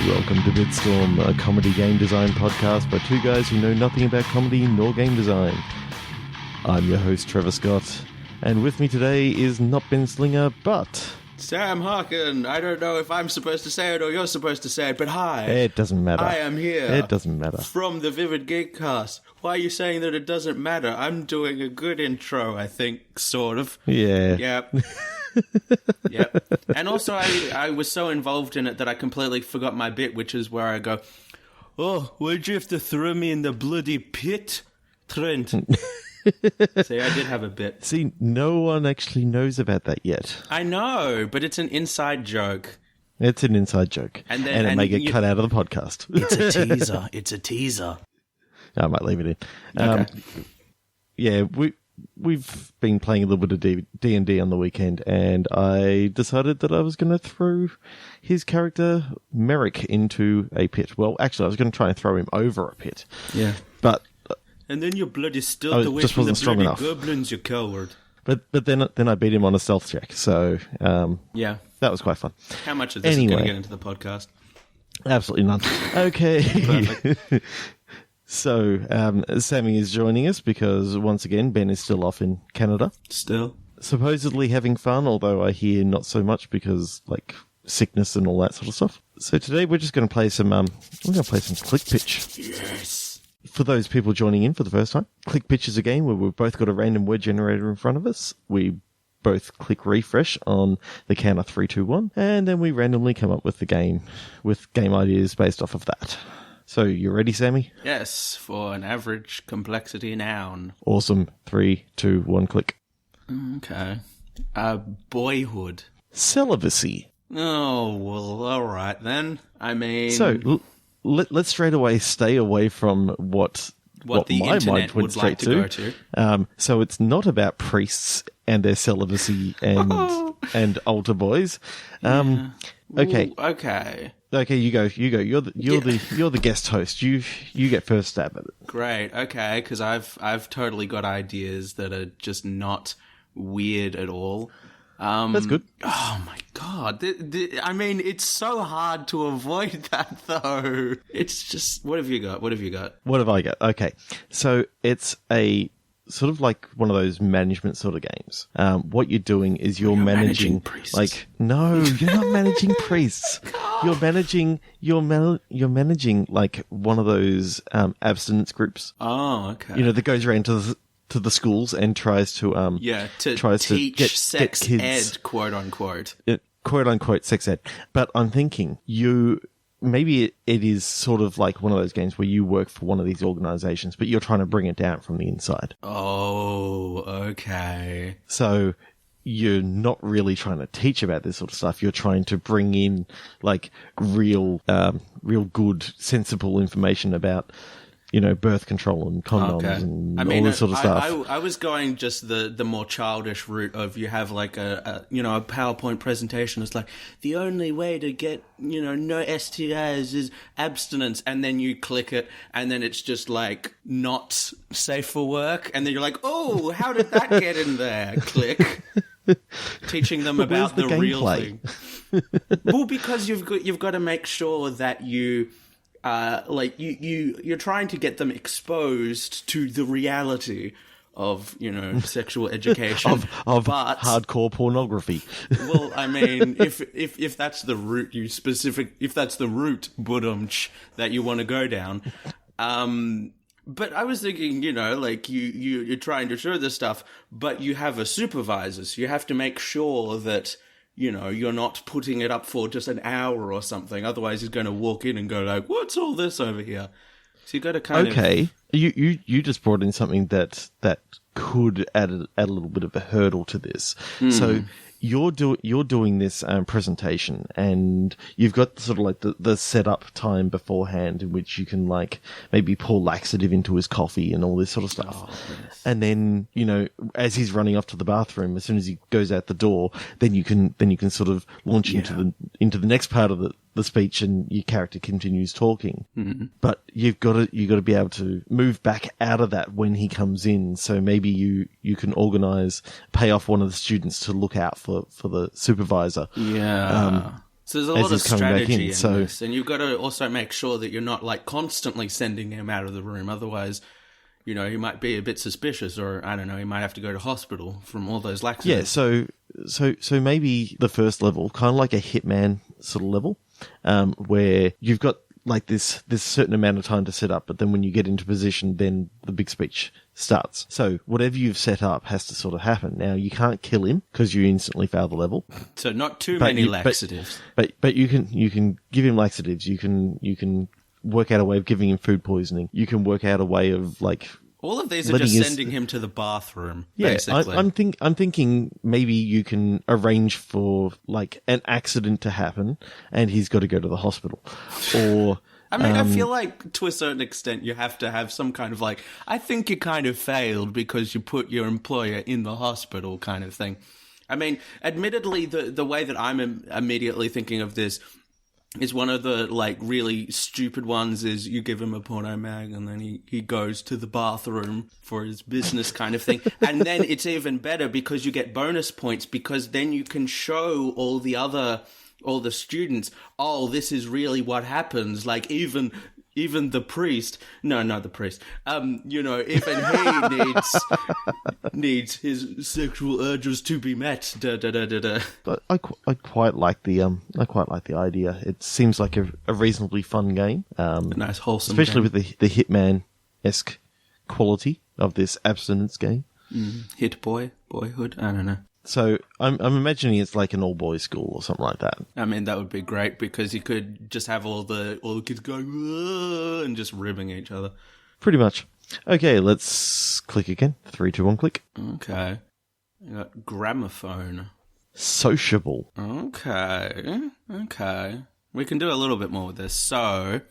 Welcome to Bidstorm, a comedy game design podcast by two guys who know nothing about comedy nor game design. I'm your host, Trevor Scott, and with me today is not Ben Slinger, but... Sam Harkin. I don't know if I'm supposed to say it or you're supposed to say it, but hi. It doesn't matter. I am here. It doesn't matter. From the Vivid Geekcast. Why are you saying that it doesn't matter? I'm doing a good intro, I think, sort of. Yeah. Yep. Yep. And also, I was so involved in it that I completely forgot my bit, which is where I go, "Oh, why'd you have to throw me in the bloody pit, Trent?" See, I did have a bit. See, no one actually knows about that yet. I know, but it's an inside joke. It's an inside joke. And it may get cut out of the podcast. It's a teaser. It's a teaser. I might leave it in. Okay. Yeah, we've been playing a little bit of D&D on the weekend, and I decided that I was going to throw his character, Merrick, into a pit. Well, actually, I was going to try and throw him over a pit. Yeah. But... And then you bloody stood away just from the wasn't bloody strong enough. goblins, you coward. But then I beat him on a stealth check, so yeah, that was quite fun. How much of this is going to get into the podcast? Absolutely none. Okay. Perfect. So, Sammy is joining us because, once again, Ben is still off in Canada. Still. Supposedly having fun, although I hear not so much because, like, sickness and all that sort of stuff. So today we're just going to play some, Click Pitch. Yes. For those people joining in for the first time, Click Pitch is a game where we've both got a random word generator in front of us. We both click refresh on the count of 3, 2, 1, and then we randomly come up with the game, with game ideas based off of that. So, you ready, Sammy? Yes, for an average complexity noun. Awesome. 3, 2, 1, click. Okay. Boyhood. Celibacy. Oh, well, alright then. I mean... So, let's straight away stay away from what the my internet mind went would straight like to go to. So it's not about priests and their celibacy and altar boys. Okay. Ooh, okay. Okay, you go. You're the guest host. You get first stab at it. Great. Okay, because I've totally got ideas that are just not weird at all. That's good. Oh my god! I mean, it's so hard to avoid that, though. It's just, what have you got? What have I got? Okay, so it's a sort of like one of those management sort of games. What you're doing is you're managing priests. Like, no, you're not managing priests. You're managing like one of those abstinence groups. Oh, okay. You know, that goes around to the schools and tries to teach get sex kids, ed, quote unquote. Quote unquote sex ed. But I'm thinking maybe it is sort of like one of those games where you work for one of these organizations, but you're trying to bring it down from the inside. Oh, okay. So you're not really trying to teach about this sort of stuff. You're trying to bring in like real good, sensible information about, you know, birth control and condoms and all this sort of stuff. I was going just the more childish route of you have like a PowerPoint presentation. It's like, the only way to get, no STIs is abstinence. And then you click it and then it's just like not safe for work. And then you're like, oh, how did that get in there? Click. Teaching them about the real thing. Well, because you've got to make sure that you... you're trying to get them exposed to the reality of, sexual education. of hardcore pornography. Well, I mean, if that's the route if that's the route, that you want to go down. But I was thinking, you're trying to show this stuff, but you have a supervisor, so you have to make sure that, you're not putting it up for just an hour or something. Otherwise, he's going to walk in and go like, "What's all this over here?" So you got to kind of... Okay, you just brought in something that could add a little bit of a hurdle to this. So you're doing this presentation, and you've got sort of like the setup time beforehand in which you can like maybe pour laxative into his coffee and all this sort of stuff. Oh, yes. And then, as he's running off to the bathroom, as soon as he goes out the door, then you can sort of launch into the next part of the speech, and your character continues talking. Mm-hmm. But you've got to be able to move back out of that when he comes in. So maybe you can pay off one of the students to look out for the supervisor. Yeah. So there's a lot of strategy in this, and you've got to also make sure that you're not like constantly sending him out of the room. Otherwise, he might be a bit suspicious, or I don't know, he might have to go to hospital from all those laxatives. Yeah, so maybe the first level, kind of like a Hitman sort of level, where you've got like this certain amount of time to set up, but then when you get into position, then the big speech starts. So whatever you've set up has to sort of happen. Now you can't kill him because you instantly fail the level. So not too many laxatives. But you can give him laxatives. You can work out a way of giving him food poisoning. You can work out a way of like. All of these are just sending him to the bathroom. Yeah, basically. I'm thinking maybe you can arrange for like an accident to happen, and he's got to go to the hospital, or. I mean, I feel like to a certain extent you have to have some kind of like, I think you kind of failed because you put your employer in the hospital kind of thing. I mean, admittedly, the way that I'm immediately thinking of this is one of the like really stupid ones is you give him a porno mag and then he goes to the bathroom for his business kind of thing. And then it's even better because you get bonus points because then you can show all the students, oh, this is really what happens. Like even the priest, no, not the priest. Even he needs his sexual urges to be met. Da da da da da. But I quite like the idea. It seems like a reasonably fun game. A nice wholesome, especially game. with the Hitman-esque quality of this abstinence game. Boyhood. I don't know. So I'm imagining it's like an all-boys school or something like that. I mean, that would be great because you could just have all the kids going and just ribbing each other. Pretty much. Okay, let's click again. 3, 2, 1, click. Okay. You got gramophone. Sociable. Okay. We can do a little bit more with this. So,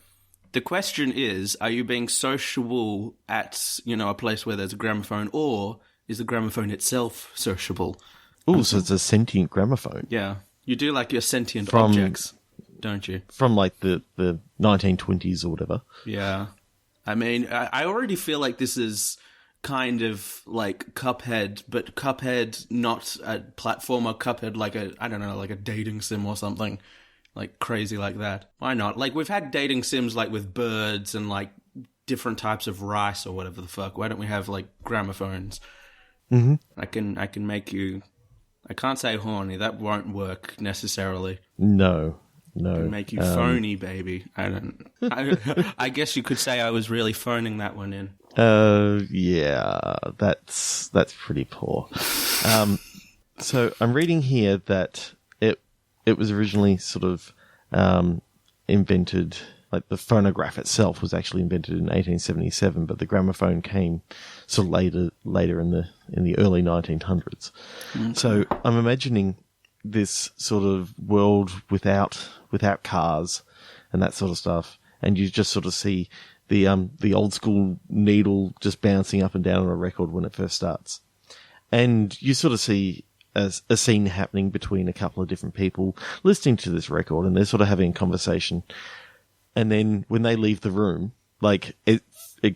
the question is, are you being sociable at, a place where there's a gramophone, or is the gramophone itself sociable? Oh, so it's a sentient gramophone. Yeah. You do like your sentient objects, don't you? From like the 1920s or whatever. Yeah. I mean, I already feel like this is kind of like Cuphead, but Cuphead not a platformer, Cuphead like a dating sim or something. Like crazy like that. Why not? Like we've had dating sims like with birds and like different types of rice or whatever the fuck. Why don't we have like gramophones? Mm-hmm. I can make you. I can't say horny. That won't work necessarily. No. I can make you phony, baby. I guess you could say I was really phoning that one in. Yeah, that's pretty poor. So I'm reading here that it was originally sort of invented. Like the phonograph itself was actually invented in 1877, but the gramophone came sort of later in the early 1900s. Okay. So I'm imagining this sort of world without cars and that sort of stuff, and you just sort of see the old school needle just bouncing up and down on a record when it first starts, and you sort of see a scene happening between a couple of different people listening to this record, and they're sort of having a conversation. And then when they leave the room, like it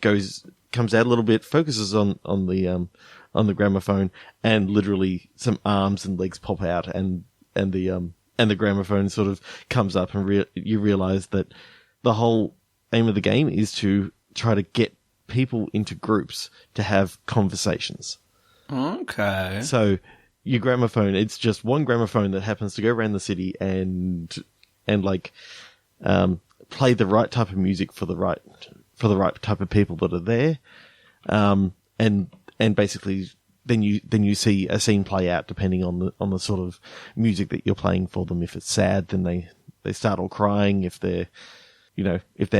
comes out a little bit, focuses on the gramophone, and literally some arms and legs pop out, and the gramophone sort of comes up, and you realize that the whole aim of the game is to try to get people into groups to have conversations. Okay. So your gramophone, it's just one gramophone that happens to go around the city and play the right type of music for the right type of people that are there, and basically then you see a scene play out depending on the sort of music that you're playing for them. If it's sad, then they start all crying. If they're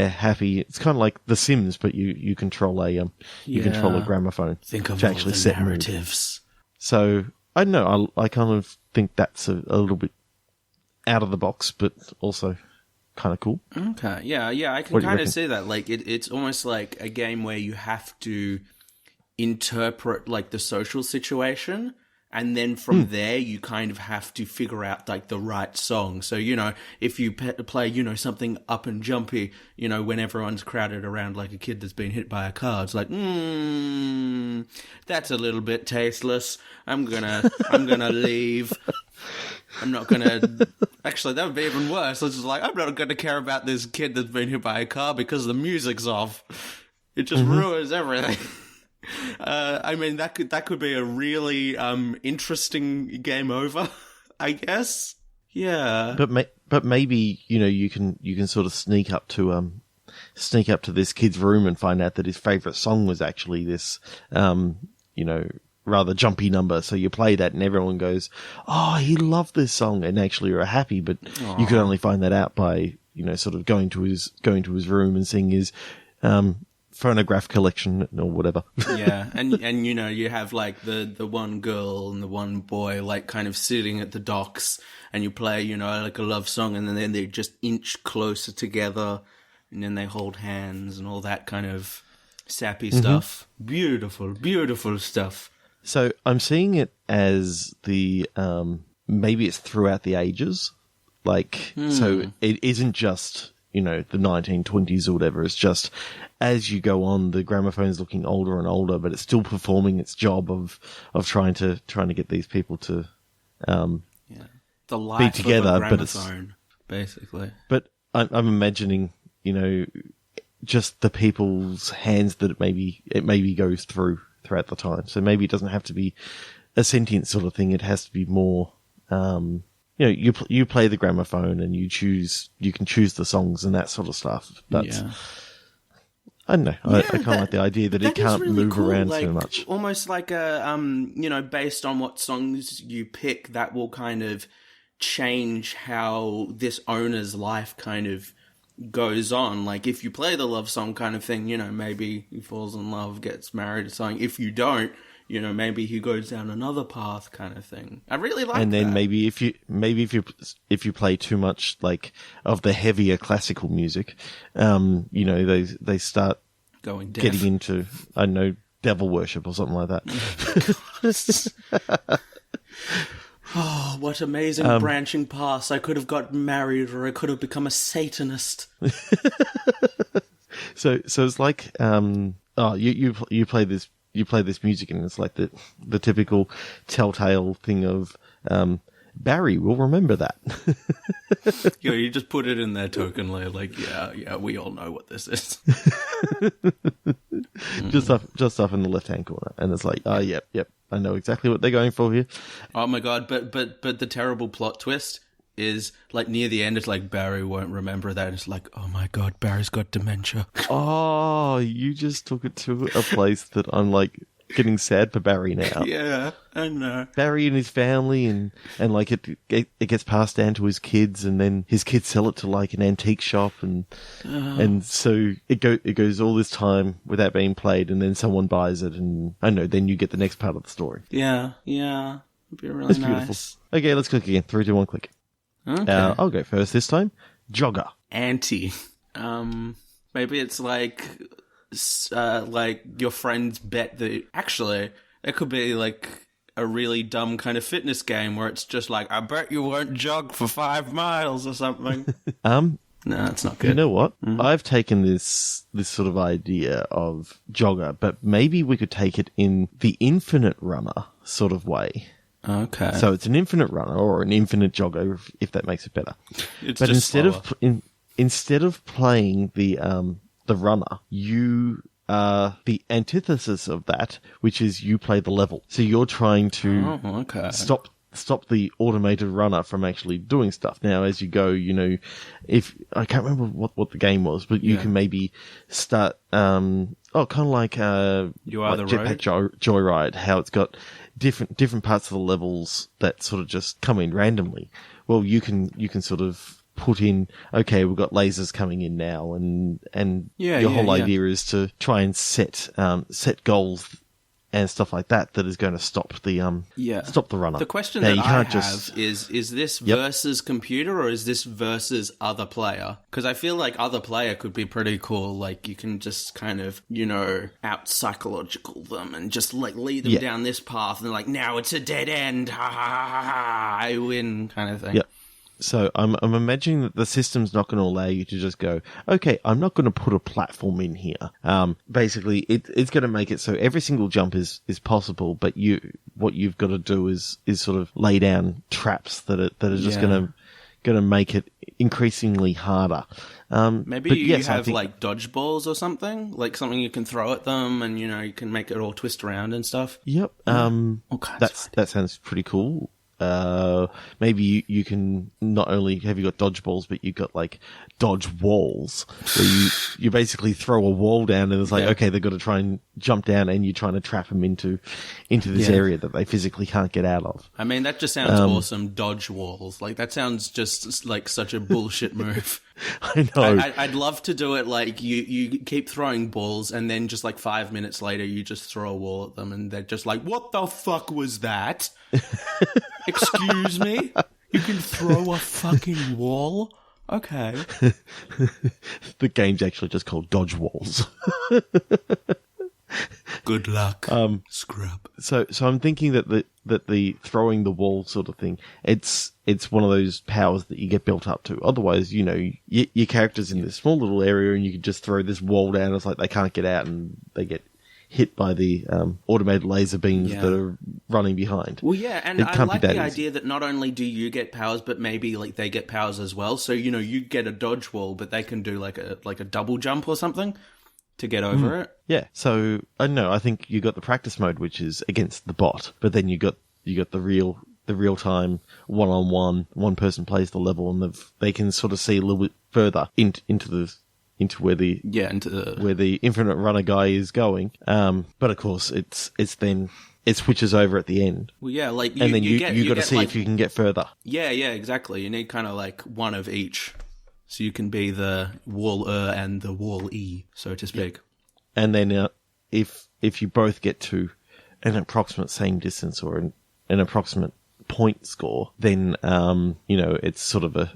happy, it's kind of like The Sims, but you control a control a gramophone. Think of to all actually the set narratives. Mood. So I don't know. I kind of think that's a little bit out of the box, but also kind of cool. Okay, yeah, I can kind of see that. Like, it's almost like a game where you have to interpret like the social situation, and then from there you kind of have to figure out like the right song. So if you play something up and jumpy, when everyone's crowded around like a kid that's been hit by a car, it's like that's a little bit tasteless. I'm gonna leave. I'm not going to... Actually, that would be even worse. It's just like, I'm not going to care about this kid that's been hit by a car because the music's off. It just ruins everything. I mean, that could be a really interesting game over, I guess. Yeah. But maybe, you can sort of sneak up to this kid's room and find out that his favorite song was actually this, rather jumpy number. So you play that and everyone goes, "Oh, he loved this song," and actually you're happy. But you could only find that out by, sort of going to his room and seeing his phonograph collection or whatever. Yeah, and you have like the one girl and the one boy like kind of sitting at the docks, and you play like a love song, and then they just inch closer together, and then they hold hands and all that kind of sappy stuff. Beautiful, beautiful stuff. So I'm seeing it as the maybe it's throughout the ages, so it isn't just the 1920s or whatever. It's just as you go on, the gramophone's looking older and older, but it's still performing its job of trying to get these people to the life be together. Of a gramophone, basically. But I'm imagining just the people's hands that it maybe goes throughout the time. So maybe it doesn't have to be a sentient sort of thing. It has to be more, you play the gramophone and you can choose the songs and that sort of stuff. But I don't know. I kind of like the idea that it can't really move around so much. Almost like a, based on what songs you pick, that will kind of change how this owner's life kind of goes on. Like if you play the love song kind of thing, maybe he falls in love, gets married or something. If you don't, maybe he goes down another path kind of thing. I really like that. And then maybe if you play too much like of the heavier classical music, they start going deaf. Getting into, I don't know, devil worship or something like that. Oh, what amazing branching paths. I could have got married or I could have become a Satanist. So it's like, you play this music and it's like the typical telltale thing of, Barry will remember that. You just put it in there tokenly, like, yeah, we all know what this is. Just up in the left-hand corner. And it's like, yep. I know exactly what they're going for here. Oh my god, but the terrible plot twist is like near the end, it's like Barry won't remember that. It's like, oh my god, Barry's got dementia. Oh, you just took it to a place that I'm like getting sad for Barry now. Yeah, I know. Barry and his family and like it gets passed down to his kids, and then his kids sell it to like an antique shop, and so it goes all this time without being played, and then someone buys it, and I know then you get the next part of the story. Yeah, it'd be really nice. Beautiful. Okay, let's click again. 3, 2, 1, click. Okay. I'll go first this time. Jogger. Maybe it's like your friends bet that actually it could be like a really dumb kind of fitness game where it's just like, I bet you won't jog for 5 miles or something. No, it's not good. You know what? I've taken this sort of idea of jogger, but maybe we could take it in the infinite runner sort of way. Okay. So it's an infinite runner or an infinite jogger, if that makes it better. It's but just instead of playing the runner, you are the antithesis of that, which is you play the level. So you're trying to stop the automated runner from actually doing stuff. Now, as you go, if I can't remember what the game was, but you can maybe start, kind of like You Are the Jetpack Joyride, how it's got different parts of the levels that sort of just come in randomly. Well, you can sort of put in, okay, we've got lasers coming in now, and your whole idea is to try and set goals and stuff like that is going to stop the runner. The question that I have is this versus computer or is this versus other player? Because I feel like other player could be pretty cool. Like you can just kind of, out psychological them and just like lead them down this path and like, now it's a dead end. Ha ha ha ha, I win kind of thing. Yep. So I'm imagining that the system's not going to allow you to just go, okay, I'm not going to put a platform in here. Basically, it's going to make it so every single jump is possible, but what you've got to do is sort of lay down traps that are just going to make it increasingly harder. Maybe you have like dodgeballs or something, like something you can throw at them, and you can make it all twist around and stuff. Yep. That sounds pretty cool. Maybe you can not only have you got dodgeballs, but you've got like dodge walls where you basically throw a wall down and it's like, okay, they've got to try and jump down and you're trying to trap them into this area that they physically can't get out of. I mean, that just sounds awesome. Dodge walls. Like that sounds just like such a bullshit move. I know. I'd love to do it like you keep throwing balls and then just like 5 minutes later you just throw a wall at them and they're just like, what the fuck was that? Excuse me? You can throw a fucking wall? Okay. The game's actually just called Dodge Walls. Good luck, scrub. So I'm thinking that the throwing the wall sort of thing, it's one of those powers that you get built up to. Otherwise, your character's in this small little area and you can just throw this wall down. It's like they can't get out and they get hit by the automated laser beams that are running behind. Well, yeah, and I like the idea that not only do you get powers, but maybe like they get powers as well. So you get a dodge wall, but they can do like a double jump or something to get over it. Yeah. So I don't know. I think you got the practice mode, which is against the bot, but then you got the real time one-on-one. One person plays the level, and they can sort of see a little bit further into where the infinite runner guy is going. But of course, it's then it switches over at the end. Well, yeah, like and then you got to see if you can get further. Yeah, exactly. You need kind of like one of each, so you can be the wall and the wall so to speak. Yep. And then if you both get to an approximate same distance or an approximate point score, then it's sort of a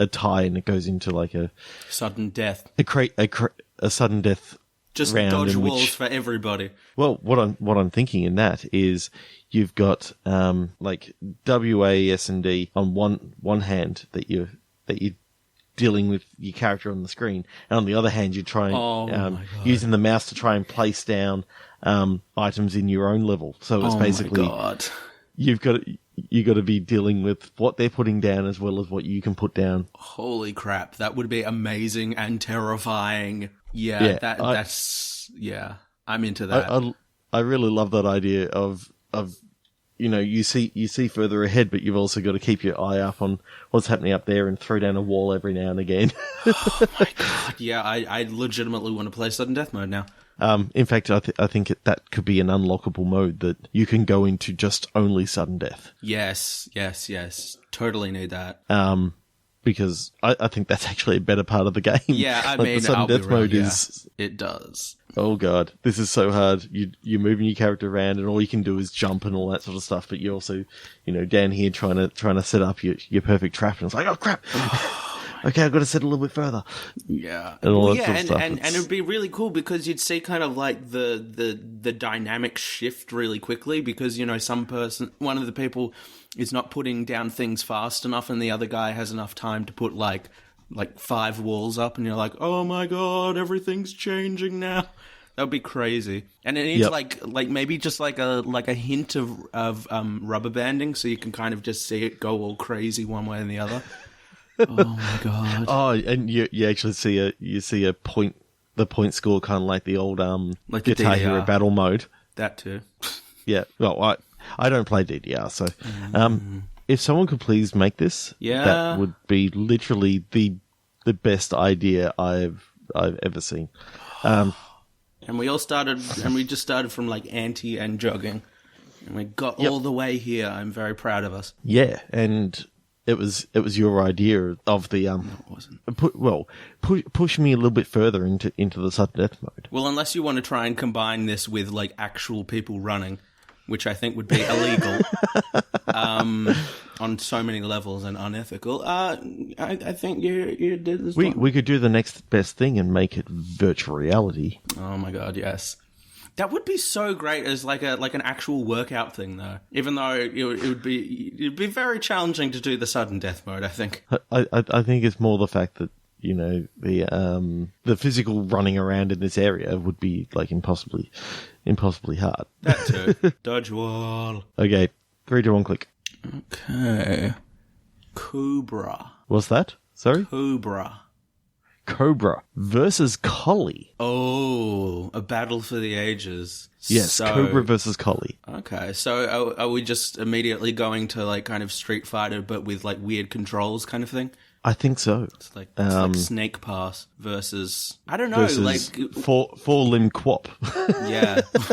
tie, and it goes into like a sudden death, a sudden death. Just round dodge walls for everybody. Well, what I'm thinking in that is you've got like WAS and D on one hand that you're dealing with your character on the screen, and on the other hand you're trying using the mouse to try and place down items in your own level. So it's basically you've got to be dealing with what they're putting down as well as what you can put down. Holy crap, that would be amazing and terrifying. I'm into that. I really love that idea of you see further ahead, but you've also got to keep your eye up on what's happening up there and throw down a wall every now and again. Oh my god, yeah, I legitimately want to play sudden death mode now. In fact, I think that could be an unlockable mode that you can go into just only sudden death. Yes. Totally need that. Because I think that's actually a better part of the game. Yeah, I mean, the sudden death mode is... It does. Oh god, this is so hard. You're moving your character around and all you can do is jump and all that sort of stuff, but you're also, down here trying to set up your perfect trap, and it's like, oh crap! Okay, I've got to set a little bit further. Yeah. And all that sort of stuff. And it would be really cool because you'd see kind of like the dynamic shift really quickly because, one of the people is not putting down things fast enough and the other guy has enough time to put like 5 walls up and you're like, oh my god, everything's changing now. That would be crazy. And it needs like maybe just like a hint of rubber banding so you can kind of just see it go all crazy one way and the other. Oh my god! Oh, and you actually see the point score kind of like the old like Guitar Hero battle mode. That too. Yeah. Well, I don't play DDR, so if someone could please make this, that would be literally the best idea I've ever seen. And we just started from like anti and jogging, and we got all the way here. I'm very proud of us. Yeah, and. It was your idea of the No, it wasn't. Push me a little bit further into the sudden death mode. Well, unless you want to try and combine this with like actual people running, which I think would be illegal on so many levels and unethical. I think you did this. We could do the next best thing and make it virtual reality. Oh my god, yes. That would be so great as like an actual workout thing, though. Even though it'd be very challenging to do the sudden death mode, I think. I think it's more the fact that, you know, the physical running around in this area would be like impossibly hard. That too. Dodge wall. Okay, 3, 2, 1, click. Okay. Cobra. What's that? Sorry? Cobra versus Collie. Oh, a battle for the ages. Yes, Cobra versus Collie. Okay, so are we just immediately going to like kind of Street Fighter but with like weird controls kind of thing? I think so. It's like Snake Pass versus, I don't know, like four-limb quap. Yeah, what's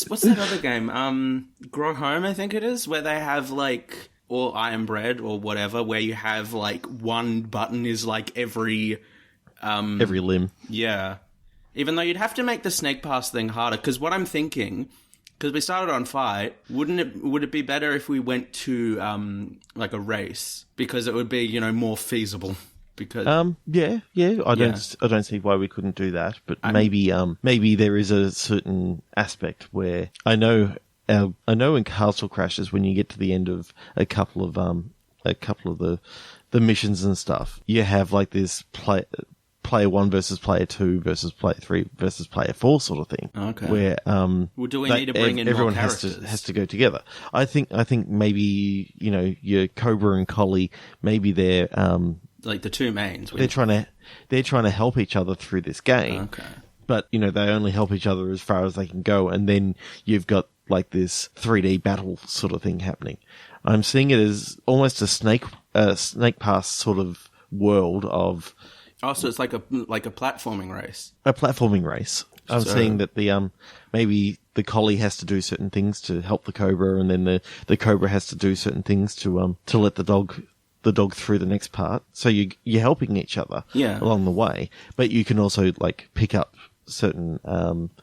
that other game? Grow Home, I think it is, where they have like, or Iron Bread or whatever, where you have like one button is like every limb. Yeah, even though you'd have to make the Snake Pass thing harder, because what I'm thinking. Because we started on fight, would it be better if we went to like a race, because it would be, you know, more feasible? Because I don't see why we couldn't do that, but maybe there is a certain aspect where I know in Castle Crashers, when you get to the end of a couple of the missions and stuff, you have like this player 1 versus player 2 versus player 3 versus player 4 sort of thing. Okay. Where well, do we need to bring in everyone more characters? has to go together. I think maybe, you know, your Cobra and Collie, maybe they're like the two mains. They're trying to help each other through this game. Okay. But, you know, they only help each other as far as they can go, and then you've got like this 3D battle sort of thing happening. I'm seeing it as almost a snake pass sort of world of. Oh, so it's like a platforming race. A platforming race. I'm seeing that maybe the Collie has to do certain things to help the Cobra, and then the Cobra has to do certain things to let the dog through the next part. So you're helping each other along the way, but you can also like pick up certain.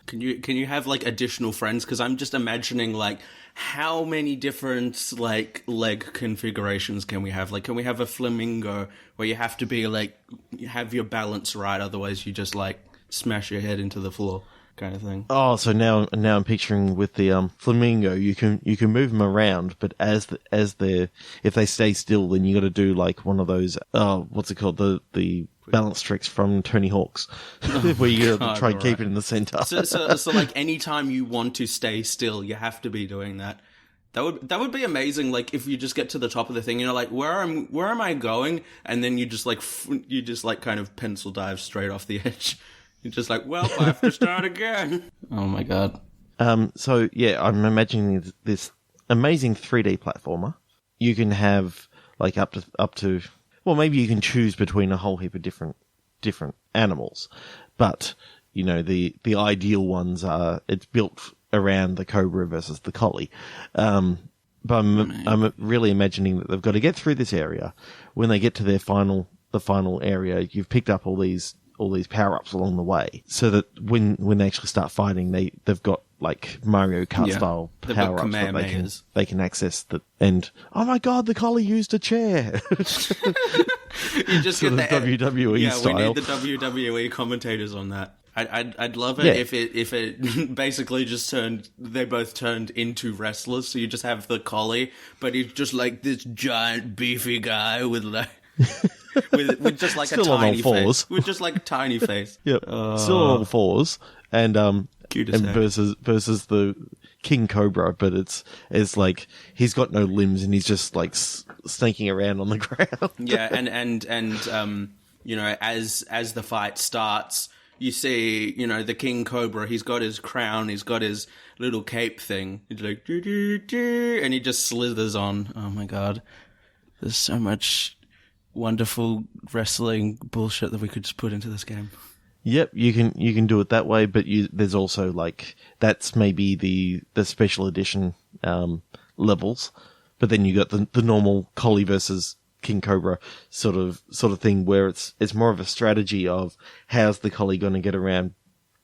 Can you have like additional friends? Because I'm just imagining like how many different like leg configurations can we have? Like, can we have a flamingo where you have to be like have your balance right, otherwise you just like smash your head into the floor, kind of thing. Oh, so now I'm picturing with the flamingo, you can move them around, but if they stay still, then you got to do like one of those what's it called, the balance tricks from Tony Hawk's, where you got to try and keep it in the center. So like anytime you want to stay still, you have to be doing that. That would be amazing. Like if you just get to the top of the thing, you know, like where am I going? And then you just like kind of pencil dive straight off the edge. You're just like, well, I have to start again. Oh my god. So yeah, I'm imagining this amazing 3D platformer. You can have like up to well, maybe you can choose between a whole heap of different animals, but you know the ideal ones are it's built around the Cobra versus the Collie. But I'm really imagining that they've got to get through this area. When they get to the final area, you've picked up all these power-ups along the way, so that when they actually start fighting, they've got like Mario Kart style power-ups that they can access. That, and oh my god, the Collie used a chair. You just get the WWE style. We need the WWE commentators on that. I'd love it if it basically just they both turned into wrestlers. So you just have the Collie, but he's just like this giant beefy guy with like. with just like still a tiny face. With just like a tiny face. Yep. Still on all fours. And versus the King Cobra, but it's like he's got no limbs and he's just like snaking around on the ground. Yeah, and you know, as the fight starts, you see, you know, the King Cobra, he's got his crown, he's got his little cape thing. He's like doo, doo, doo, and he just slithers on. Oh my god. There's so much wonderful wrestling bullshit that we could just put into this game. Yep, you can do it that way, but there's also like that's maybe the special edition levels, but then you got the normal Collie versus King Cobra sort of thing where it's more of a strategy of how's the Collie going to get around,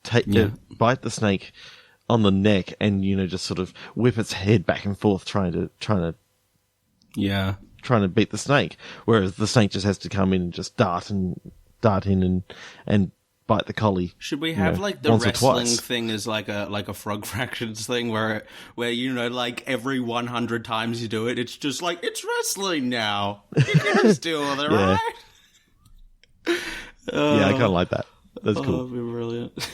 bite the snake on the neck, and you know just sort of whip its head back and forth trying to beat the snake, whereas the snake just has to come in and just dart in and bite the collie. Should we have like the wrestling thing as like a Frog Fractions thing where like every 100 times you do it, it's just like it's wrestling now. You can just deal with it, right? Yeah, I kind of like that. That's cool. That'd be brilliant.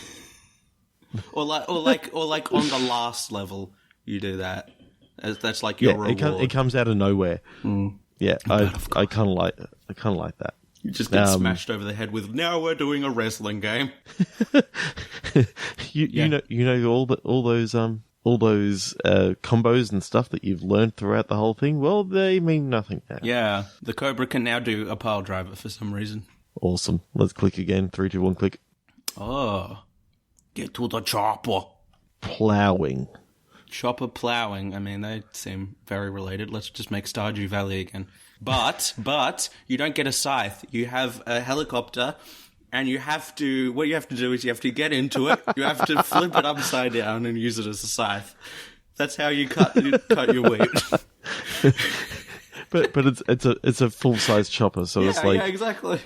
or like on the last level, you do that. That's like your reward. It comes out of nowhere. Yeah, I kind of like that. You just get smashed over the head with. Now we're doing a wrestling game. You know all those combos and stuff that you've learned throughout the whole thing. Well, they mean nothing now. Yeah, the Cobra can now do a pile driver for some reason. Awesome. Let's click again. 3, 2, 1, click. Oh, get to the chopper. Plowing. Chopper plowing. I mean, they seem very related. Let's just make Stardew Valley again. But you don't get a scythe. You have a helicopter, and what you have to do is you have to get into it. You have to flip it upside down and use it as a scythe. That's how you cut your wheat. but it's a full size chopper, so it's like exactly.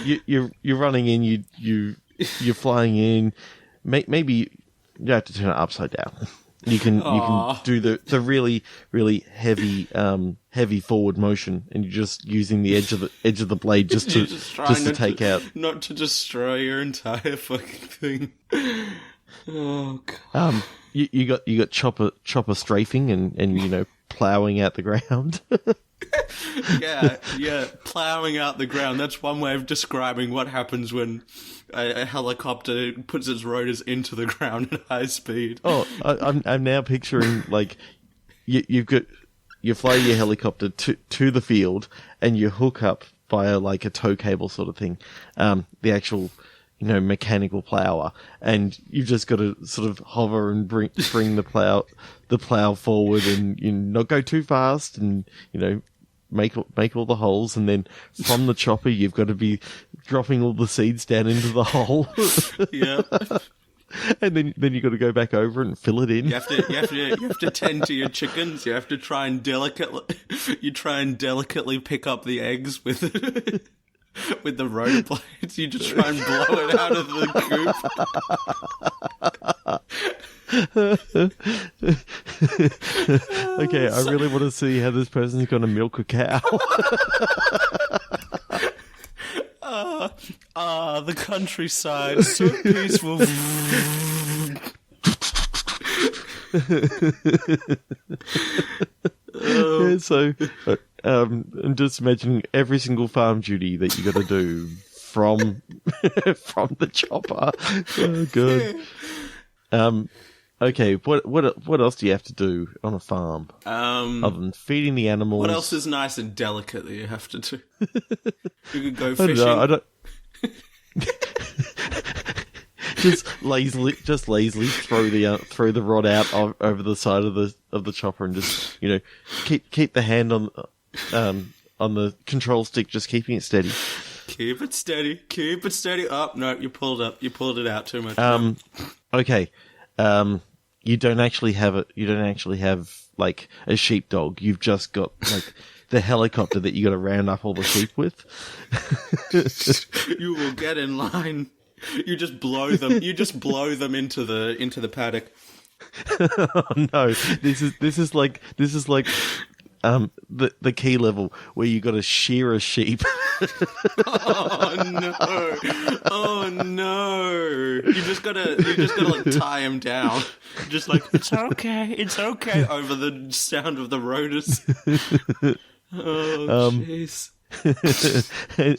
You're running in. You're flying in. Maybe you have to turn it upside down. You can do the really really heavy forward motion, and you're just using the edge of the blade just to take out, not to destroy your entire fucking thing. Oh god. You got chopper strafing and plowing out the ground. yeah, plowing out the ground. That's one way of describing what happens when a helicopter puts its rotors into the ground at high speed. Oh, I'm now picturing like you fly your helicopter to the field and you hook up via like a tow cable sort of thing, the actual mechanical plower, and you've just got to sort of hover and bring the plow forward and not go too fast and make all the holes, and then from the chopper you've got to be dropping all the seeds down into the hole. Yeah. And then you got to go back over and fill it in. You have to tend to your chickens. You have to try and delicately pick up the eggs with the rotor blades. You just try and blow it out of the coop. Okay, I really want to see how this person's going to milk a cow. The countryside, so peaceful. Yeah, so I'm just imagining every single farm duty that you got to do from the chopper. Oh, good. Okay, what else do you have to do on a farm? Other than feeding the animals. What else is nice and delicate that you have to do? You could go fishing. I don't. just lazily throw the rod out over the side of the chopper and just keep the hand on the control stick, just keeping it steady. Keep it steady. Oh no, you pulled it out too much. Okay. You don't actually have like a sheepdog. You've just got like the helicopter that you got to round up all the sheep with. You will get in line. You just blow them into the paddock. Oh no! This is like the key level where you got to shear a sheep. Oh no! You just gotta like tie him down. Just like it's okay over the sound of the rotors. Oh jeez.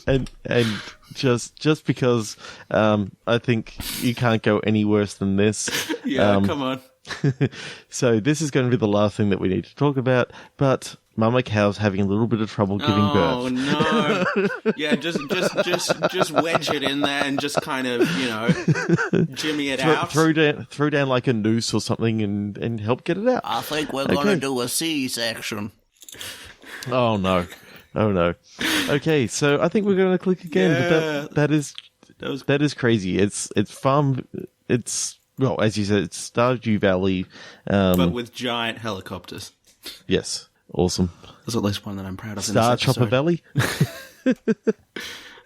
and just because I think you can't go any worse than this. Yeah, come on. So this is going to be the last thing that we need to talk about, but Mama Cow's having a little bit of trouble giving birth. Oh no! Yeah, just wedge it in there and just kind of jimmy it out. Throw down like a noose or something and help get it out. I think we're gonna do a C-section. Oh no! Okay, so I think we're gonna click again. Yeah. But that is crazy. It's farm. It's well, as you said, it's Stardew Valley, but with giant helicopters. Yes. Awesome. There's at least one that I'm proud of. Star Chopper Valley.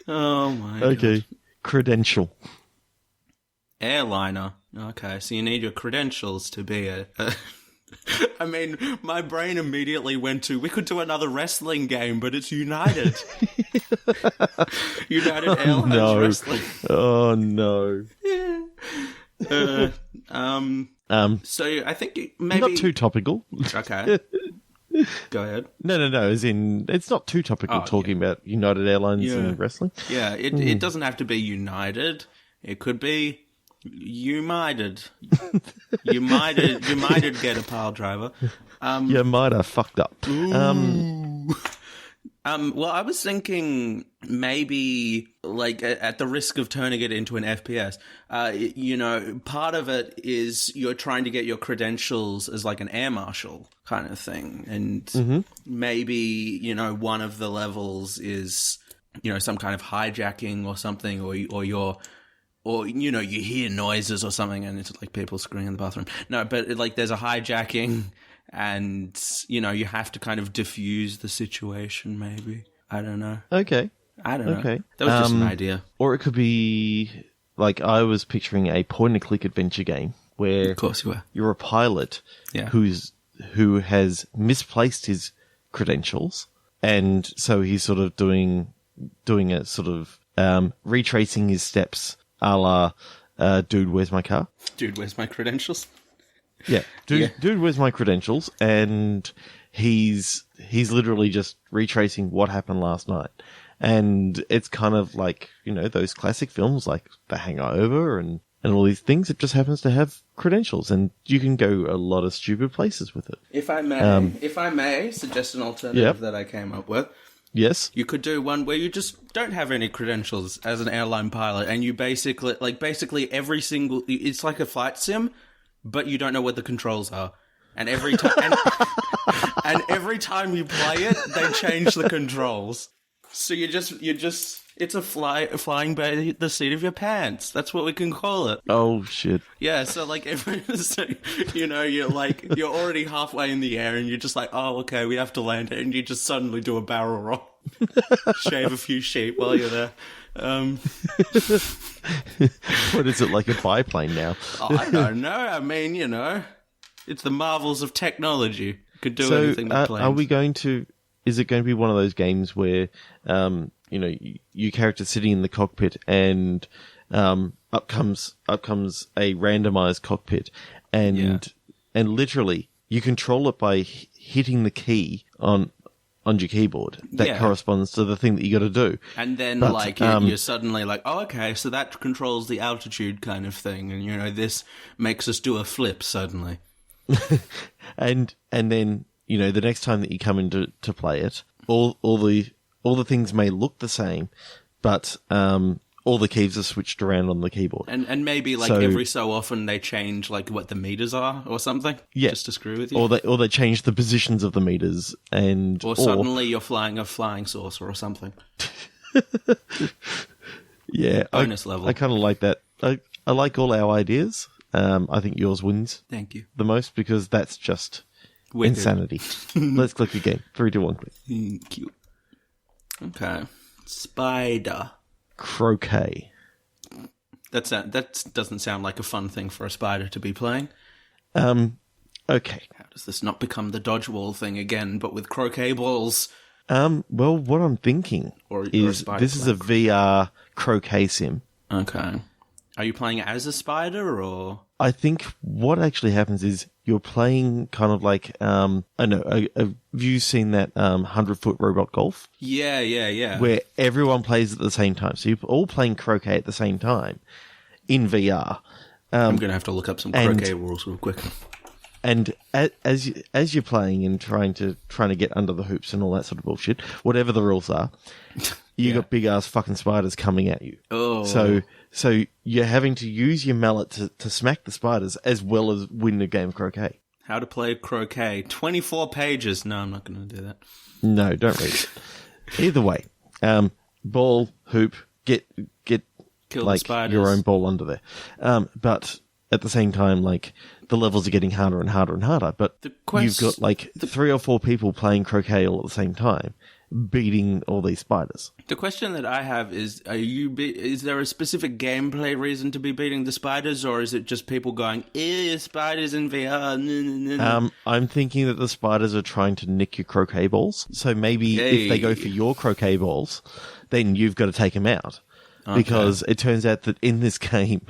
Oh my god. Okay. Credential. Airliner. Okay, so you need your credentials to be a I mean, my brain immediately went to, we could do another wrestling game, but it's United. United Airlines Wrestling. Oh, no. So I think maybe... Not too topical. Okay. Go ahead. No. As in, it's not too topical talking about United Airlines and wrestling. Yeah, it doesn't have to be United. It could be You-minded. You might'd get a pile driver. You might have fucked up. Well, I was thinking maybe, like, at the risk of turning it into an FPS, part of it is you're trying to get your credentials as, like, an air marshal kind of thing. And maybe, one of the levels is, some kind of hijacking or something, or you hear noises or something and it's like people screaming in the bathroom. No, but like there's a hijacking and, you have to kind of diffuse the situation maybe. I don't know. Okay. I don't know. That was just an idea. Or it could be, like, I was picturing a point-and-click adventure game where... Of course you were. You're a pilot who has misplaced his credentials, and so he's sort of doing a sort of retracing his steps a la Dude, Where's My Car? Dude, Where's My Credentials? Yeah. Dude, Where's My Credentials? And he's literally just retracing what happened last night. And it's kind of like, those classic films like The Hangover and all these things. It just happens to have credentials, and you can go a lot of stupid places with it. If I may suggest an alternative that I came up with. Yes. You could do one where you just don't have any credentials as an airline pilot, and you basically every single, it's like a flight sim, but you don't know what the controls are. And every time, and every time you play it, they change the controls. So you just, it's flying by the seat of your pants. That's what we can call it. Oh shit. Yeah, so like you're already halfway in the air and you're just like, oh, okay, we have to land it, and you just suddenly do a barrel roll. Shave a few sheep while you're there. What is it, like a biplane now? I don't know. I mean, it's the marvels of technology. You could do anything with planes. Is it going to be one of those games where, you character sitting in the cockpit and up comes a randomized cockpit, and literally you control it by hitting the key on your keyboard that corresponds to the thing that you got to do, and then you're suddenly like, oh, okay, so that controls the altitude kind of thing, and this makes us do a flip suddenly, and then. The next time that you come in to play it, all the things may look the same, but all the keys are switched around on the keyboard. And maybe every so often they change what the meters are or something. Yeah. Just to screw with you. Or they change the positions of the meters, or suddenly you're flying a flying saucer or something. Yeah. Bonus level. I kind of like that. I like all our ideas. I think yours wins. Thank you. The most, because that's just wicked. Insanity. Let's click again. 3, 2, 1, click. Cute. Okay. Spider. Croquet. That doesn't sound like a fun thing for a spider to be playing. Okay. How does this not become the dodgeball thing again, but with croquet balls? Well, what I'm thinking is this is a VR croquet sim. Okay. Are you playing as a spider, or? I think what actually happens is you're playing kind of like, I know, have you seen that 100-foot robot golf? Yeah. Where everyone plays at the same time. So you're all playing croquet at the same time in VR. I'm going to have to look up some croquet rules real quick. And as you're playing and trying to get under the hoops and all that sort of bullshit, whatever the rules are, you got big ass fucking spiders coming at you. Oh. So you're having to use your mallet to smack the spiders as well as win the game of croquet. How to play croquet. 24 pages. No, I'm not going to do that. No, don't read it. Either way, ball, hoop, get kill like your own ball under there. But at the same time, like, the levels are getting harder and harder and harder. But you've got like 3 or 4 people playing croquet all at the same time, beating all these spiders. The question that I have is, is there a specific gameplay reason to be beating the spiders, or is it just people going, ew, spiders in VR? I'm thinking that the spiders are trying to nick your croquet balls. So maybe if they go for your croquet balls, then you've got to take them out. Okay. Because it turns out that in this game,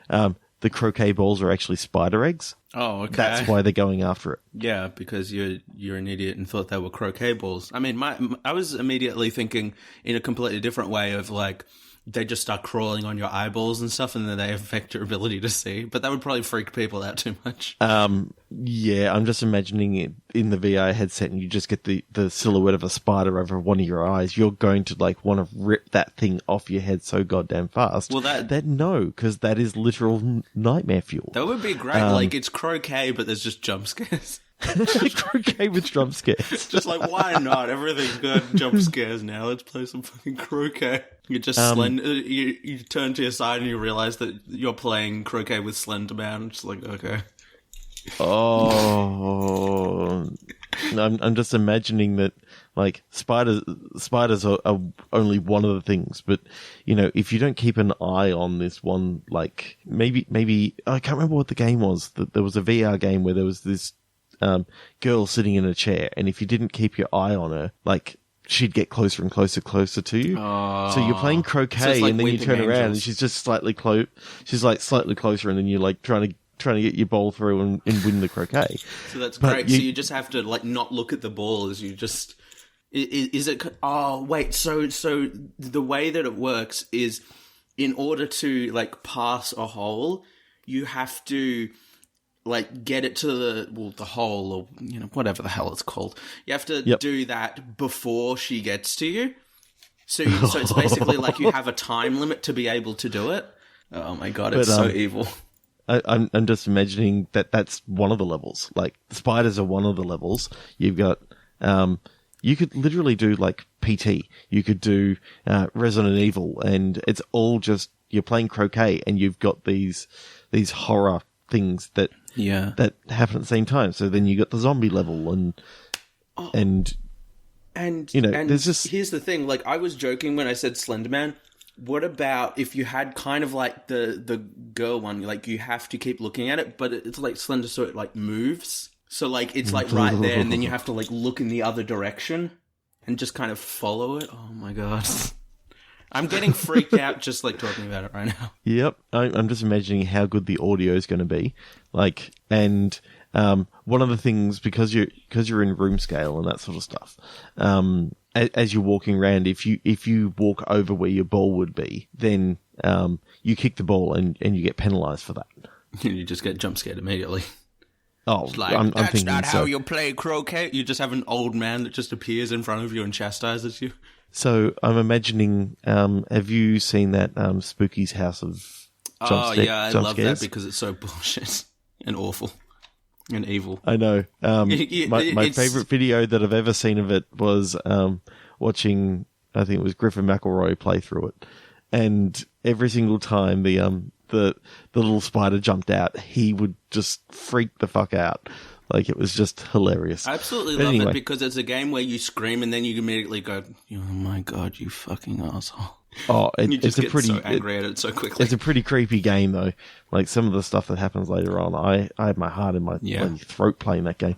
the croquet balls are actually spider eggs. Oh, okay. That's why they're going after it. Yeah, because you're an idiot and thought they were croquet balls. I mean, I was immediately thinking in a completely different way of like, they just start crawling on your eyeballs and stuff, and then they affect your ability to see. But that would probably freak people out too much. Yeah, I'm just imagining it in the VR headset, and you just get the silhouette of a spider over one of your eyes. You're going to like want to rip that thing off your head so goddamn fast. Well, no, because that is literal nightmare fuel. That would be great. Like it's croquet, but there's just jump scares. Croquet with jump scares. Just like, why not? Everything's got jump scares now. Let's play some fucking croquet. You just you turn to your side and you realize that you're playing croquet with Slender Man. Just like, okay. Oh, I'm just imagining that like spiders are only one of the things, but you know, if you don't keep an eye on this one, like maybe I can't remember what the game was. There was a VR game where there was this girl sitting in a chair, and if you didn't keep your eye on her, like she'd get closer and closer to you. Oh. So you're playing croquet, like, and then you turn around and she's just slightly slightly closer, and then you're like trying to get your ball through and win the croquet. So that's great. So you just have to like not look at the ball as you just. Is it? Oh wait. So the way that it works is, in order to like pass a hole, you have to like get it to the hole, or you know, whatever the hell it's called. You have to do that before she gets to you. So it's basically like you have a time limit to be able to do it. Oh my god, it's so evil. I'm just imagining that that's one of the levels. Like the spiders are one of the levels. You've got you could literally do like PT. You could do Resident Evil, and it's all just you're playing croquet, and you've got these horror things that happen at the same time. So then you got the zombie level, and you know, there's just here's the thing. Like I was joking when I said Slenderman. What about if you had kind of like the girl one, like you have to keep looking at it, but it's like Slender, so it like moves. So like it's like right there, and then you have to like look in the other direction and just kind of follow it. Oh my god. I'm getting freaked out just like talking about it right now. Yep. I'm just imagining how good the audio is going to be. Like, and one of the things, because you're in room scale and that sort of stuff, as you're walking around, if you walk over where your ball would be, then you kick the ball and you get penalised for that. You just get jump scared immediately. Oh, like, I'm thinking not how you play croquet. You just have an old man that just appears in front of you and chastises you. So I'm imagining, have you seen that Spooky's House of Jump Scares? Oh, yeah, I love that because it's so bullshit and awful and evil. I know. My favourite video that I've ever seen of it was watching, I think it was Griffin McElroy play through it. And every single time the little spider jumped out, he would just freak the fuck out. Like, it was just hilarious. I absolutely love it because it's a game where you scream and then you immediately go, oh my god, you fucking asshole. Oh, you just get so angry at it so quickly. It's a pretty creepy game, though. Like, some of the stuff that happens later on, I had my heart in my bloody throat playing that game.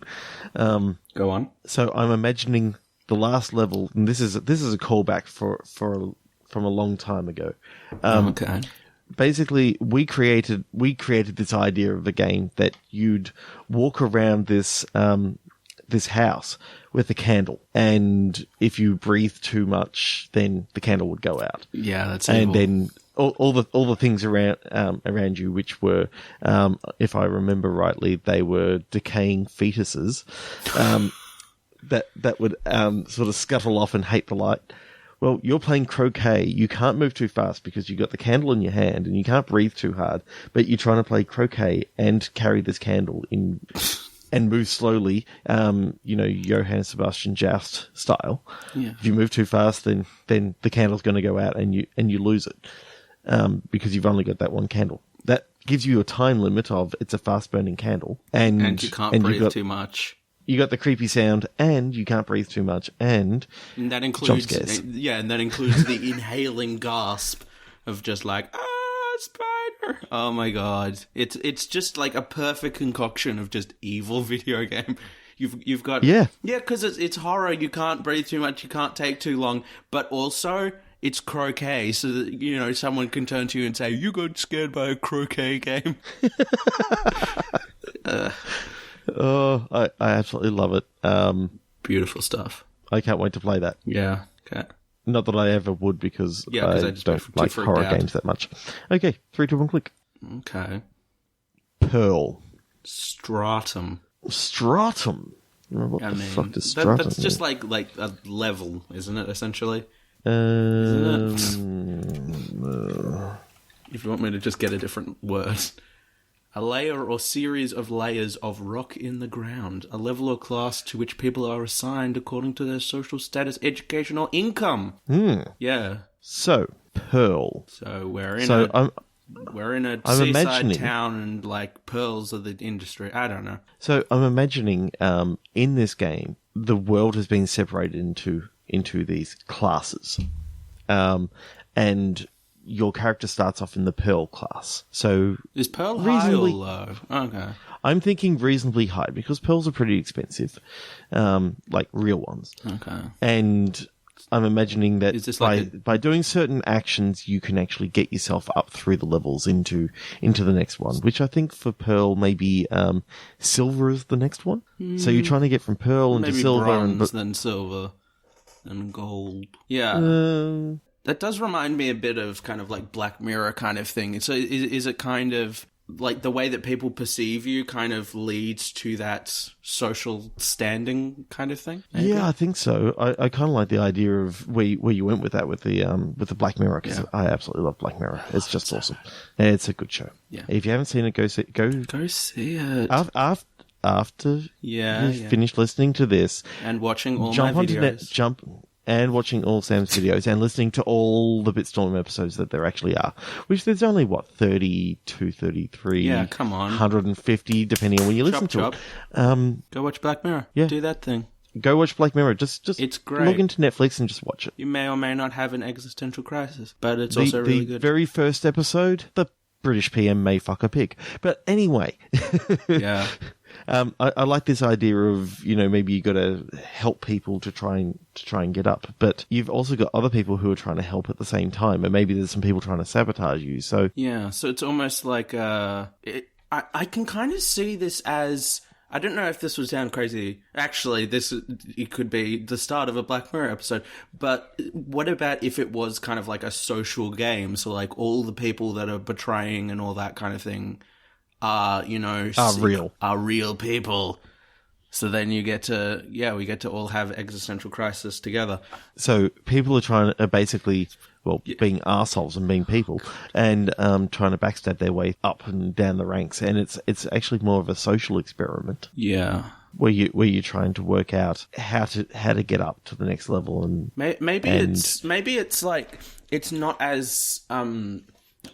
Go on. So I'm imagining the last level, and this is a callback from a long time ago. Okay. Basically, we created this idea of a game that you'd walk around this house with a candle, and if you breathe too much, then the candle would go out. Yeah, that's and evil. Then all the things around you, which were, if I remember rightly, they were decaying fetuses that would sort of scuttle off and hate the light. Well, you're playing croquet. You can't move too fast because you've got the candle in your hand and you can't breathe too hard, but you're trying to play croquet and carry this candle in and move slowly, Johann Sebastian Joust style. Yeah. If you move too fast, then the candle's going to go out and you lose it because you've only got that one candle. That gives you a time limit of it's a fast burning candle. And you can't breathe too much. you got the creepy sound, and you can't breathe too much, and that includes jump scares. Yeah, and that includes the inhaling gasp of just like spider. Oh my god, it's just like a perfect concoction of just evil video game. You've got because it's horror. You can't breathe too much. You can't take too long, but also it's croquet, so that someone can turn to you and say, "You got scared by a croquet game." Oh, I absolutely love it. Beautiful stuff. I can't wait to play that. Yeah. Okay. Not that I ever would, because I just don't like horror games that much. Okay, 3, 2, 1, click. Okay. Pearl. Stratum. What the fuck does stratum That's just mean? like a level, isn't it, essentially? Isn't If you want me to just get a different word. A layer or series of layers of rock in the ground. A level or class to which people are assigned according to their social status, education, or income. Yeah. So, Pearl. So we're in a seaside town, and like pearls are the industry. I don't know. So I'm imagining in this game, the world has been separated into these classes. And your character starts off in the Pearl class. So is Pearl high or low? Okay. I'm thinking reasonably high, because pearls are pretty expensive, like real ones. Okay. And I'm imagining that by doing certain actions, you can actually get yourself up through the levels into the next one, which I think for Pearl, maybe silver is the next one. So you're trying to get from Pearl into silver. Bronze, then silver, then gold. Yeah. That does remind me a bit of kind of like Black Mirror kind of thing. So is it kind of like the way that people perceive you kind of leads to that social standing kind of thing? Maybe? Yeah, I think so. I kind of like the idea of where you went with that with the Black Mirror, because I absolutely love Black Mirror. It's just awesome. It's a good show. Yeah. If you haven't seen it, go see it. After you've finished listening to this and watching all my videos. And watching all Sam's videos and listening to all the Bitstorm episodes that there actually are, which there's only, 32, 33, yeah, come on, 150, depending on when you listen to it. Go watch Black Mirror. Yeah. Do that thing. Go watch Black Mirror. Just it's great. Log into Netflix and just watch it. You may or may not have an existential crisis, but it's also really good. The very first episode, the British PM may fuck a pig. But anyway. Yeah. I like this idea of, maybe you got to help people to try and get up, but you've also got other people who are trying to help at the same time, and maybe there's some people trying to sabotage you. So yeah, so it's almost like I can kind of see this as, I don't know if this would sound crazy. Actually, it could be the start of a Black Mirror episode. But what about if it was kind of like a social game? So like all the people that are betraying and all that kind of thing are real people. So then we get to all have existential crisis together. So people are basically being arseholes and being people, and trying to backstab their way up and down the ranks, and it's actually more of a social experiment. Yeah. Where you're trying to work out how to get up to the next level, and maybe it's like it's not as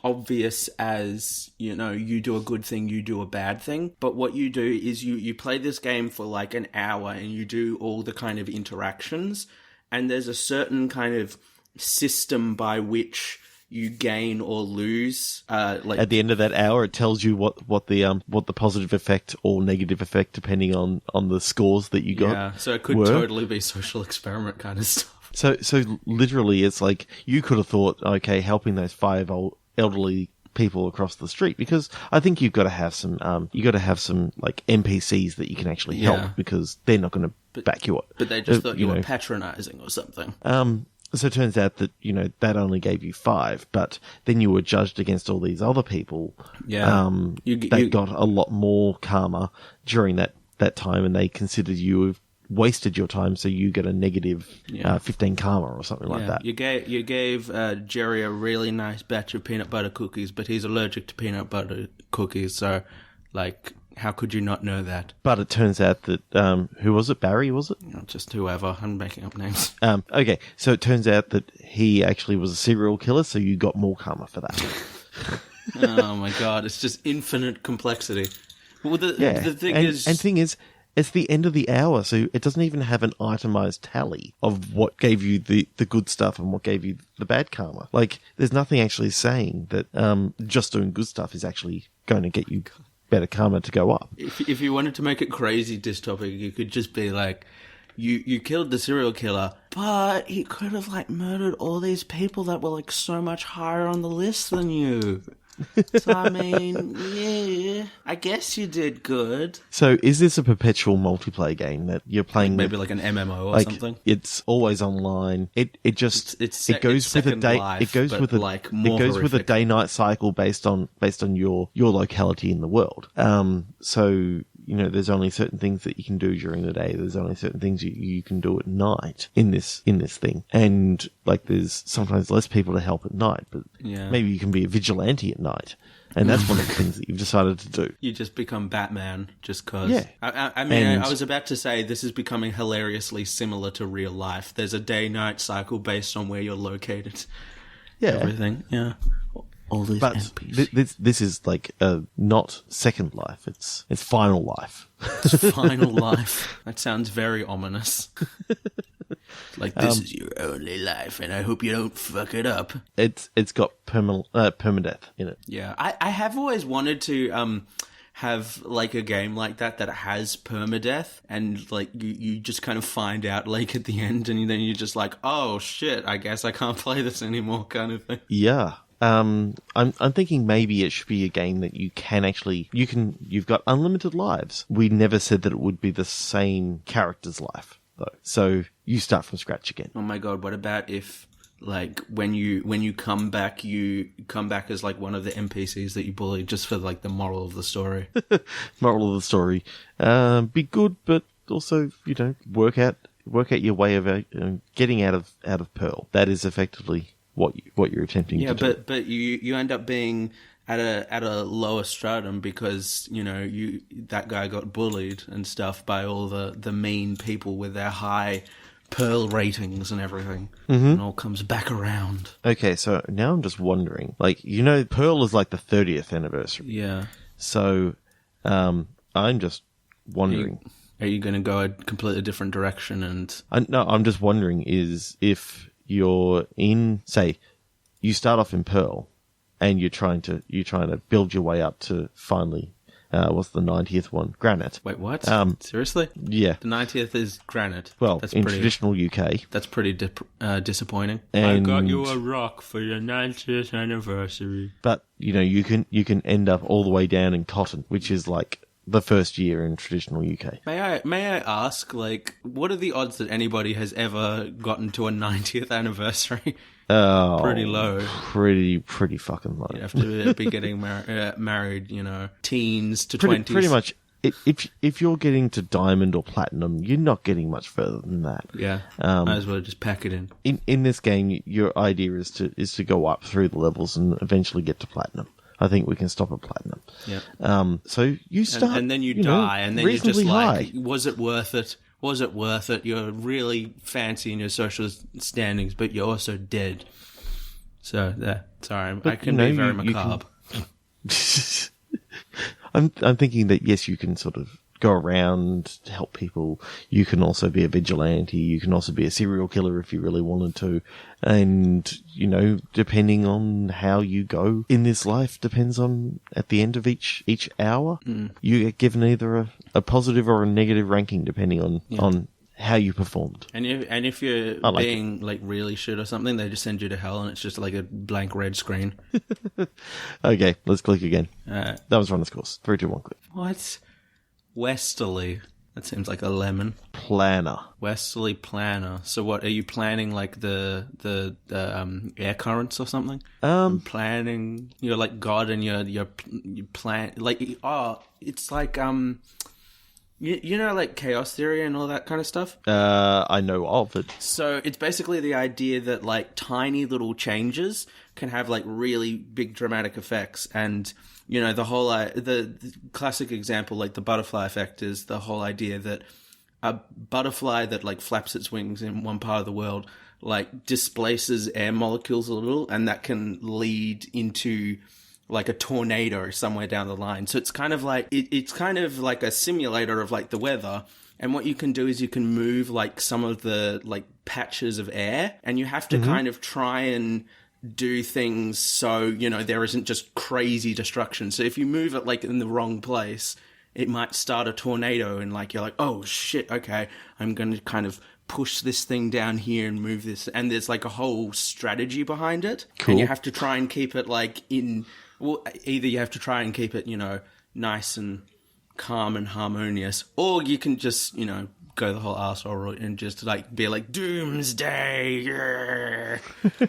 obvious as, you do a good thing, you do a bad thing, but what you do is you play this game for like an hour and you do all the kind of interactions, and there's a certain kind of system by which you gain or lose. At the end of that hour, it tells you what the positive effect or negative effect, depending on the scores that you got. Yeah, so it could totally be social experiment kind of stuff. So literally, it's like you could have thought, okay, helping those 5 elderly people across the street, because I think you've got to have some like NPCs that you can actually help, because they're not going to back you up. But they just thought you were patronizing or something. So it turns out that, that only gave you 5, but then you were judged against all these other people. Yeah. They got a lot more karma during that time, and they considered you have wasted your time, so you get a negative 15 karma or something like that. You gave Jerry a really nice batch of peanut butter cookies, but he's allergic to peanut butter cookies, so, like, how could you not know that? But it turns out that, who was it? Barry, was it? Just whoever. I'm making up names. Okay, so it turns out that he actually was a serial killer, so you got more karma for that. Oh my god, it's just infinite complexity. Well, the thing is... And thing is, it's the end of the hour, so it doesn't even have an itemized tally of what gave you the good stuff and what gave you the bad karma. Like, there's nothing actually saying that just doing good stuff is actually going to get you better karma to go up. If you wanted to make it crazy dystopic, you could just be like, you killed the serial killer, but he could have, like, murdered all these people that were, like, so much higher on the list than you. So, I mean, yeah, I guess you did good. So, is this a perpetual multiplayer game that you're playing? Maybe like an MMO or like, something. It's always online. It goes with a day. It goes with a day-night cycle based on your locality in the world. So, you know, there's only certain things that you can do during the day. There's only certain things you can do at night in this thing. And, like, there's sometimes less people to help at night, but maybe you can be a vigilante at night. And that's one of the things that you've decided to do. You just become Batman just because. Yeah. I mean, I was about to say this is becoming hilariously similar to real life. There's a day-night cycle based on where you're located. Yeah. Everything, yeah. All these but NPCs. This is like not Second Life. It's Final Life. Final Life. That sounds very ominous. Like, this is your only life, and I hope you don't fuck it up. It's got permadeath in it. Yeah, I have always wanted to have like a game like that has permadeath, and like you just kind of find out like at the end, and then you're just like, oh shit, I guess I can't play this anymore, kind of thing. Yeah. I'm thinking maybe it should be a game that you've got unlimited lives. We never said that it would be the same character's life, though. So you start from scratch again. Oh my god, what about if, like, when you come back as like one of the NPCs that you bullied just for like the moral of the story? Moral of the story. Be good, but also, you know, work out your way of getting out of Pearl. That is effectively what you're attempting to do. Yeah, but you end up being at a lower stratum because, you know, that guy got bullied and stuff by all the mean people with their high Pearl ratings and everything. Mm-hmm. And all comes back around. Okay, so now I'm just wondering, like, you know, Pearl is like the 30th anniversary. Yeah. So I'm just wondering, are you going to go a completely different direction? And no, I'm just wondering is if you're in, say, you start off in Pearl, and you're trying to build your way up to finally, what's the 90th one? Granite. Wait, what? Seriously? Yeah. The 90th is Granite. Well, traditional UK. That's pretty disappointing. And I got you a rock for your 90th anniversary. But, you know, you can end up all the way down in Cotton, which is like the first year in traditional UK. May I ask, like, what are the odds that anybody has ever gotten to a 90th anniversary? Oh, pretty low. Pretty fucking low. You have to be getting married, you know, teens to 20s. Pretty much. If you're getting to diamond or platinum, you're not getting much further than that. Yeah, might as well just pack it in. In this game, your idea is to go up through the levels and eventually get to platinum. I think we can stop at platinum. Yeah. So you start, and then you die, and then you're just like, was it worth it? Was it worth it? You're really fancy in your social standings, but you're also dead. So, sorry, I can be very macabre. I'm thinking that, yes, you can sort of go around to help people. You can also be a vigilante. You can also be a serial killer if you really wanted to. And, you know, depending on how you go in this life depends on, at the end of each hour, you get given either a positive or a negative ranking depending on how you performed. And if you're being like really shit or something, they just send you to hell and it's just like a blank red screen. Okay, let's click again. That was run this course. 3, 2, 1, click. What? Westerly. That seems like a lemon. Planner. Westerly planner. So what, are you planning like the air currents or something? Planning, you're like God and you plan, like, it's like, you know, like chaos theory and all that kind of stuff? I know of it. So it's basically the idea that like tiny little changes can have like really big dramatic effects. And, you know, the whole, the classic example, like the butterfly effect, is the whole idea that a butterfly that like flaps its wings in one part of the world, like displaces air molecules a little, and that can lead into like a tornado somewhere down the line. So it's kind of like it's kind of like a simulator of like the weather. And what you can do is you can move like some of the like patches of air, and you have to kind of try and do things so, you know, there isn't just crazy destruction. So if you move it like in the wrong place, it might start a tornado, and like you're like, oh shit, okay, I'm going to kind of push this thing down here and move this, and there's like a whole strategy behind it. Cool. And you have to try and keep it like either you have to try and keep it, you know, nice and calm and harmonious, or you can just, you know, go the whole arsehole route and just like be like doomsday, yeah.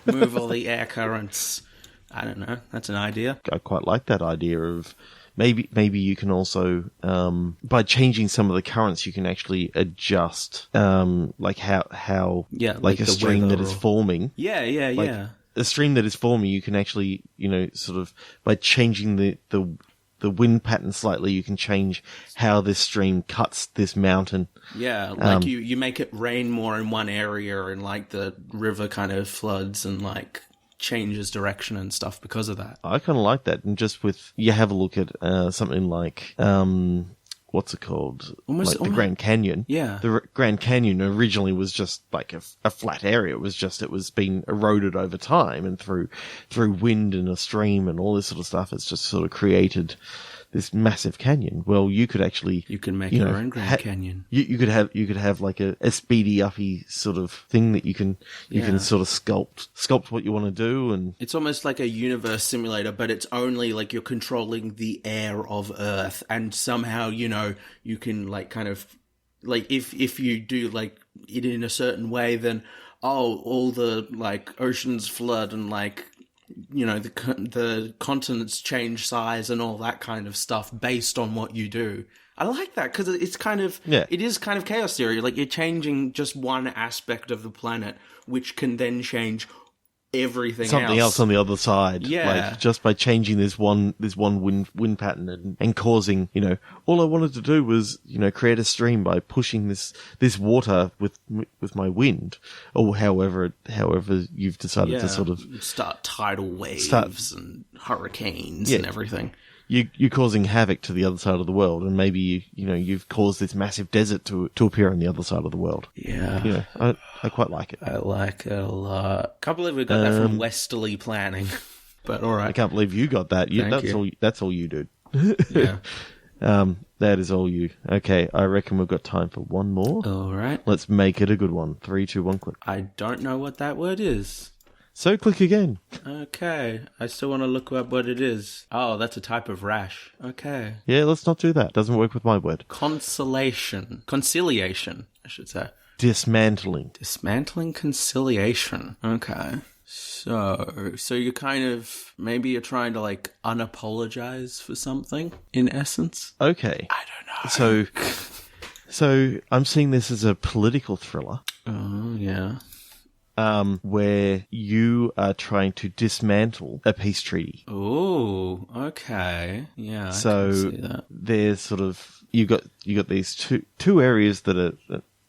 Move all the air currents. I don't know, that's an idea. I quite like that idea of maybe you can also by changing some of the currents you can actually adjust like how like a stream that is forming. Yeah. A stream that is forming, you can actually, you know, sort of by changing the wind pattern slightly, you can change how this stream cuts this mountain. Yeah, like you make it rain more in one area, and like the river kind of floods and like changes direction and stuff because of that. I kind of like that. And just with, you have a look at something like what's it called? Almost the Grand Canyon. Yeah. The Grand Canyon originally was just like a flat area. It was being eroded over time, and through wind and a stream and all this sort of stuff, it's just sort of created this massive canyon. Well, you could actually... You can make your own Grand Canyon. You could have like a speedy uppy sort of thing that you can sort of sculpt what you want to do. And it's almost like a universe simulator, but it's only like you're controlling the air of Earth, and somehow, you know, you can like kind of like if you do like it in a certain way, then all the like oceans flood, and like, you know, the continents change size and all that kind of stuff based on what you do. I like that because it's kind of it is kind of chaos theory. Like, you're changing just one aspect of the planet, which can then change everything something else on the other side. Yeah, like just by changing this one wind pattern and causing, you know, all I wanted to do was, you know, create a stream by pushing this water with my wind, or however you've decided to sort of start tidal waves and hurricanes and everything. You're causing havoc to the other side of the world, and maybe you've caused this massive desert to appear on the other side of the world. Yeah, you know, I quite like it. I like it a lot. Can't believe we got that from Westerly Planning, but all right. I can't believe you got that. That's all you do. Yeah. That is all you. Okay, I reckon we've got time for one more. All right. Let's make it a good one. 3, 2, 1, click. I don't know what that word is. So click again. Okay. I still want to look up what it is. Oh, that's a type of rash. Okay. Yeah, let's not do that. Doesn't work with my word. Conciliation, I should say. Dismantling conciliation. Okay. So you're kind of, maybe you're trying to like unapologize for something, in essence? Okay. I don't know. So I'm seeing this as a political thriller. Oh, yeah. Where you are trying to dismantle a peace treaty. Oh, okay. Yeah, I so can see that. There's sort of, you got these two areas that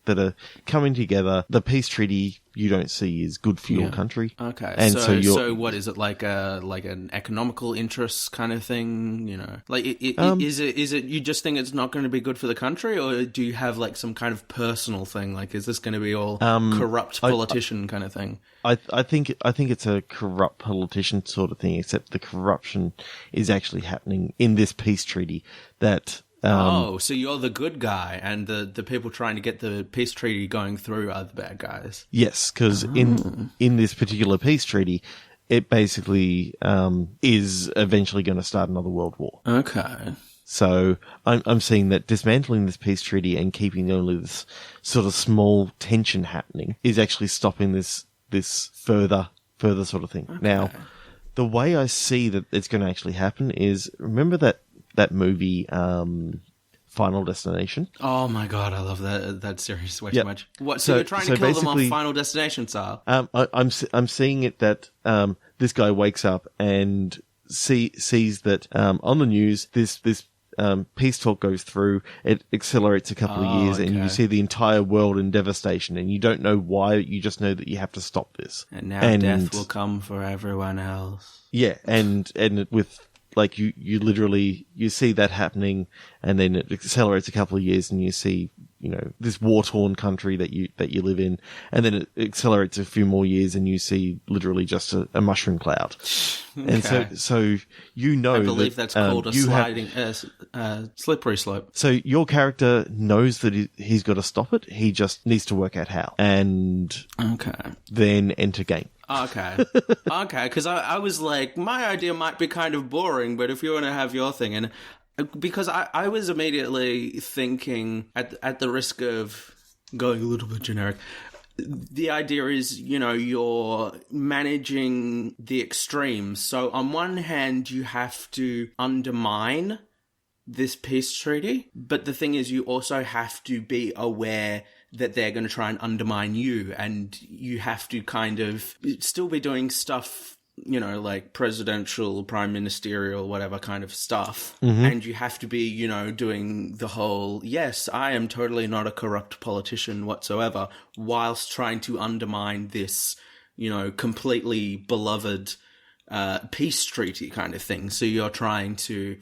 are coming together. The peace treaty you don't see is good for your country. Okay. And so what is it, like an economical interest kind of thing, you know? Like is it you just think it's not going to be good for the country, or do you have like some kind of personal thing, like is this going to be all corrupt politician kind of thing? I think it's a corrupt politician sort of thing, except the corruption is actually happening in this peace treaty that so you're the good guy, and the people trying to get the peace treaty going through are the bad guys. Yes, because in this particular peace treaty, it basically is eventually going to start another world war. Okay. So I'm seeing that dismantling this peace treaty and keeping only this sort of small tension happening is actually stopping this further sort of thing. Okay. Now, the way I see that it's going to actually happen is, remember that movie, Final Destination? Oh my god, I love that series way too much. What? So you're trying to kill them on Final Destination style? I'm seeing it that this guy wakes up and sees that on the news this peace talk goes through. It accelerates a couple of years, and you see the entire world in devastation, and you don't know why. You just know that you have to stop this. And now death will come for everyone else. Yeah, and with like you literally, you see that happening, and then it accelerates a couple of years, and you see, this war-torn country that you live in, and then it accelerates a few more years, and you see literally just a mushroom cloud. Okay. And so I believe that's called a sliding, slippery slope. So your character knows that he's got to stop it. He just needs to work out how, and then enter game. Okay. Because I was like, my idea might be kind of boring, but if you want to have your thing, and because I was immediately thinking, at the risk of going a little bit generic, the idea is, you're managing the extremes. So on one hand, you have to undermine this peace treaty, but the thing is, you also have to be aware that they're going to try and undermine you, and you have to kind of still be doing stuff, like presidential, prime ministerial, whatever kind of stuff. Mm-hmm. And you have to be, doing the whole, yes, I am totally not a corrupt politician whatsoever, whilst trying to undermine this, completely beloved peace treaty kind of thing. So you're trying to,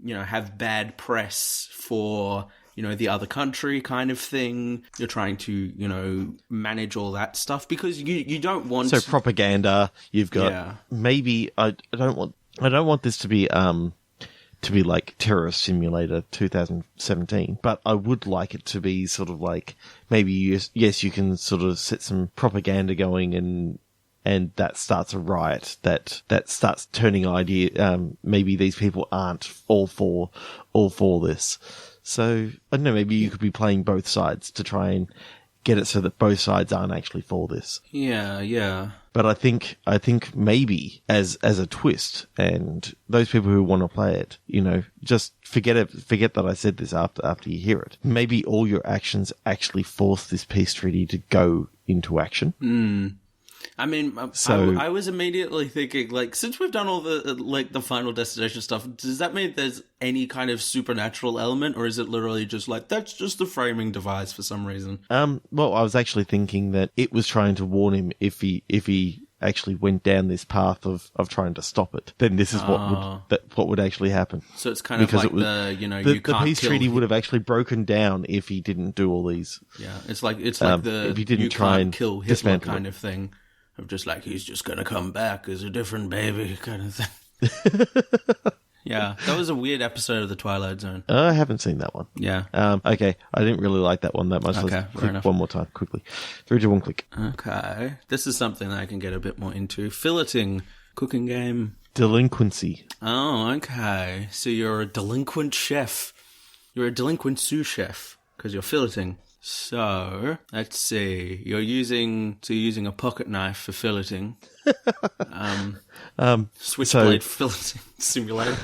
have bad press for the other country kind of thing. You're trying to, manage all that stuff, because you don't want... So propaganda, you've got... Maybe, I don't want this to be like Terrorist Simulator 2017, but I would like it to be sort of like, maybe, yes, you can sort of set some propaganda going, and that starts a riot, that starts turning maybe these people aren't all for this. So, I don't know, maybe you could be playing both sides to try and get it so that both sides aren't actually for this. Yeah. But I think maybe as a twist, and those people who want to play it, just forget that I said this after you hear it. Maybe all your actions actually force this peace treaty to go into action. I mean, so, I was immediately thinking, like, since we've done all the Final Destination stuff, does that mean there's any kind of supernatural element, or is it literally just like, that's just the framing device for some reason? Well, I was actually thinking that it was trying to warn him if he actually went down this path of trying to stop it, then this is what would actually happen. So it's kind of like the peace treaty would have actually broken down if he didn't do all these. Yeah, it's like the if he didn't try and kill Hitler kind of thing. Of just like, he's just going to come back as a different baby kind of thing. Yeah, that was a weird episode of The Twilight Zone. I haven't seen that one. Yeah. Okay, I didn't really like that one that much. Okay, Let's click one more time, quickly. 3, 2, 1, click. Okay. This is something that I can get a bit more into. Filleting, cooking game. Delinquency. Oh, okay. So you're a delinquent chef. You're a delinquent sous chef, because you're filleting. So, let's see. You're using a pocket knife for filleting. Switchblade filleting simulator.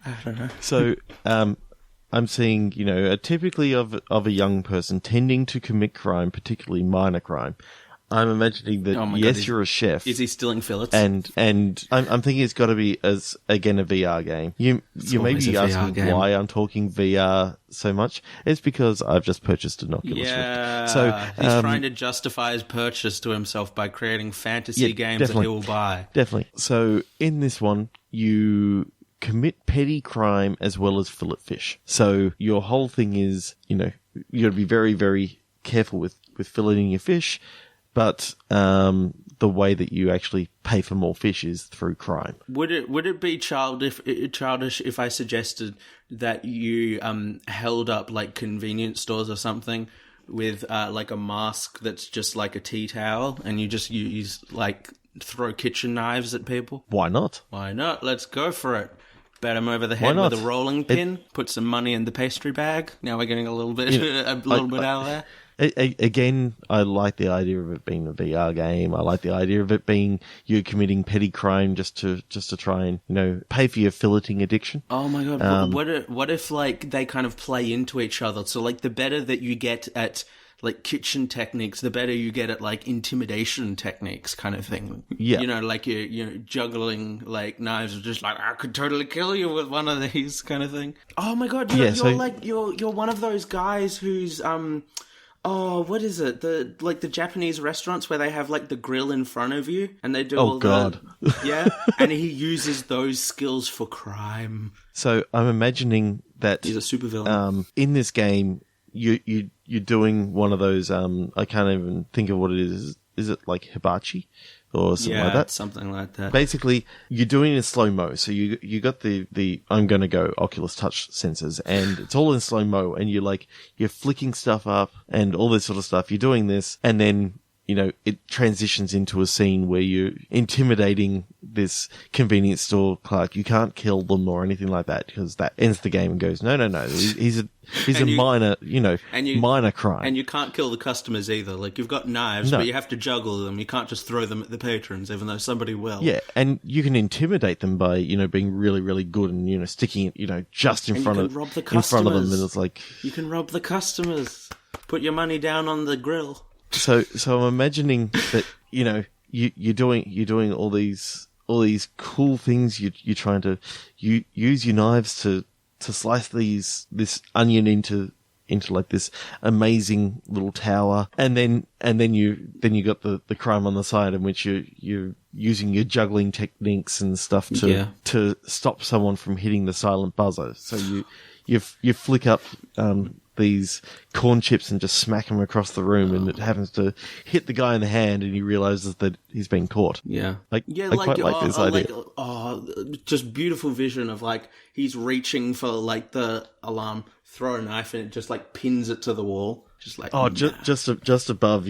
I don't know. So, I'm seeing, typically of a young person tending to commit crime, particularly minor crime. I'm imagining that, you're a chef. Is he stealing fillets? And I'm thinking it's got to be, again, a VR game. You may be asking why I'm talking VR so much. It's because I've just purchased an Oculus Rift. So, he's trying to justify his purchase to himself by creating fantasy games that he will buy. Definitely. So, in this one, you commit petty crime as well as fillet fish. So, your whole thing is, you got to be very, very careful with filleting your fish. But the way that you actually pay for more fish is through crime. Would it be childish if I suggested that you held up like convenience stores or something with like a mask that's just like a tea towel, and you just use like throw kitchen knives at people? Why not? Why not? Let's go for it. Bat him over the head with a rolling pin. Put some money in the pastry bag. Now we're getting a little bit out of there. Again, I like the idea of it being a VR game. I like the idea of it being you committing petty crime just to try and pay for your filleting addiction. Oh my god! What if like they kind of play into each other? So like the better that you get at like kitchen techniques, the better you get at like intimidation techniques, kind of thing. Yeah, like you're juggling like knives, or just like I could totally kill you with one of these kind of thing. Oh my god! You're one of those guys who's Oh, what is it? The Japanese restaurants where they have like the grill in front of you and they do Oh, all God. yeah, and he uses those skills for crime. So I'm imagining that He's a supervillain. in this game, you're doing one of those. I can't even think of what it is. Is it like hibachi or something like that? Something like that. Basically, you're doing it in slow mo. So you got the I'm gonna go Oculus Touch sensors, and it's all in slow mo, and you're flicking stuff up and all this sort of stuff. You're doing this, and then it transitions into a scene where you're intimidating this convenience store clerk. You can't kill them or anything like that because that ends the game and goes, no. He's a minor, minor crime. And you can't kill the customers either. Like, you've got knives, but you have to juggle them. You can't just throw them at the patrons, even though somebody will. Yeah, and you can intimidate them by, being really, really good and, sticking it, just in front of them. And it's like... You can rob the customers. Put your money down on the grill. So I'm imagining that you're doing all these cool things. You're trying to use your knives to slice this onion into like this amazing little tower, and then you got the crime on the side in which you're using your juggling techniques and stuff to stop someone from hitting the silent buzzer. So you flick up these corn chips and just smack them across the room, and it happens to hit the guy in the hand, and he realizes that he's been caught. Yeah. I quite like this idea. Just beautiful vision of like he's reaching for like the alarm, throw a knife, and it just like pins it to the wall. Just like just above,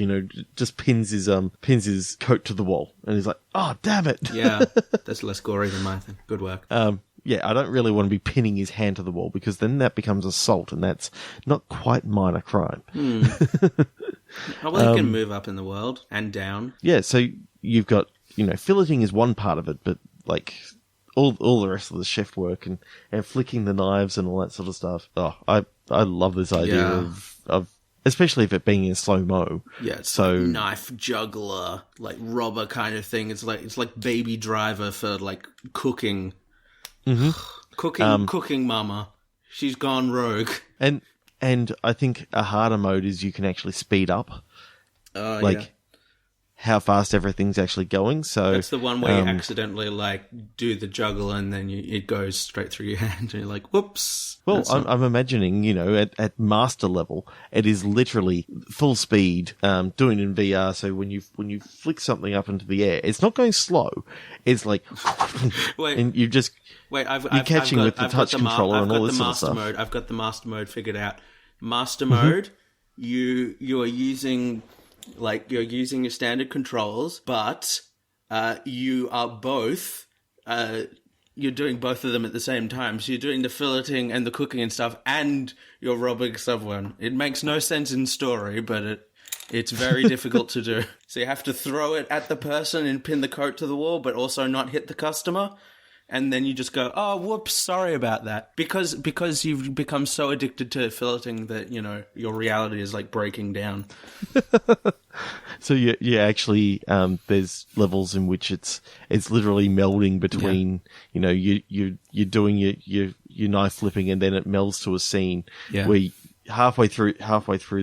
just pins his coat to the wall, and he's like, oh damn it. Yeah, that's less gory than my thing. Good work. Yeah, I don't really want to be pinning his hand to the wall because then that becomes assault, and that's not quite minor crime. Well, he can move up in the world and down. Yeah, so you've got, filleting is one part of it, but like all the rest of the chef work and flicking the knives and all that sort of stuff. Oh, I love this idea of especially if it being in slow mo. Yeah, it's like knife juggler, like robber kind of thing. It's like Baby Driver for like cooking. Mm-hmm. Cooking mama. She's gone rogue. And I think a harder mode is you can actually speed up. How fast everything's actually going. So that's the one where you accidentally like do the juggle and then it goes straight through your hand and you're like, whoops. Well, I'm imagining, at master level, it is literally full speed, doing in VR. So when you flick something up into the air, it's not going slow. It's like, and you're catching with the touch controller and all this sort of stuff. I've got the master mode figured out. Master mode, you are using you're using your standard controls, but you are both. You're doing both of them at the same time. So you're doing the filleting and the cooking and stuff, and you're robbing someone. It makes no sense in story, but it's very difficult to do. So you have to throw it at the person and pin the coat to the wall, but also not hit the customer. And then you just go, oh, whoops, sorry about that. Because you've become so addicted to filleting that, your reality is like breaking down. So you actually, there's levels in which it's literally melding between, you're doing your knife flipping and then it melds to a scene where halfway through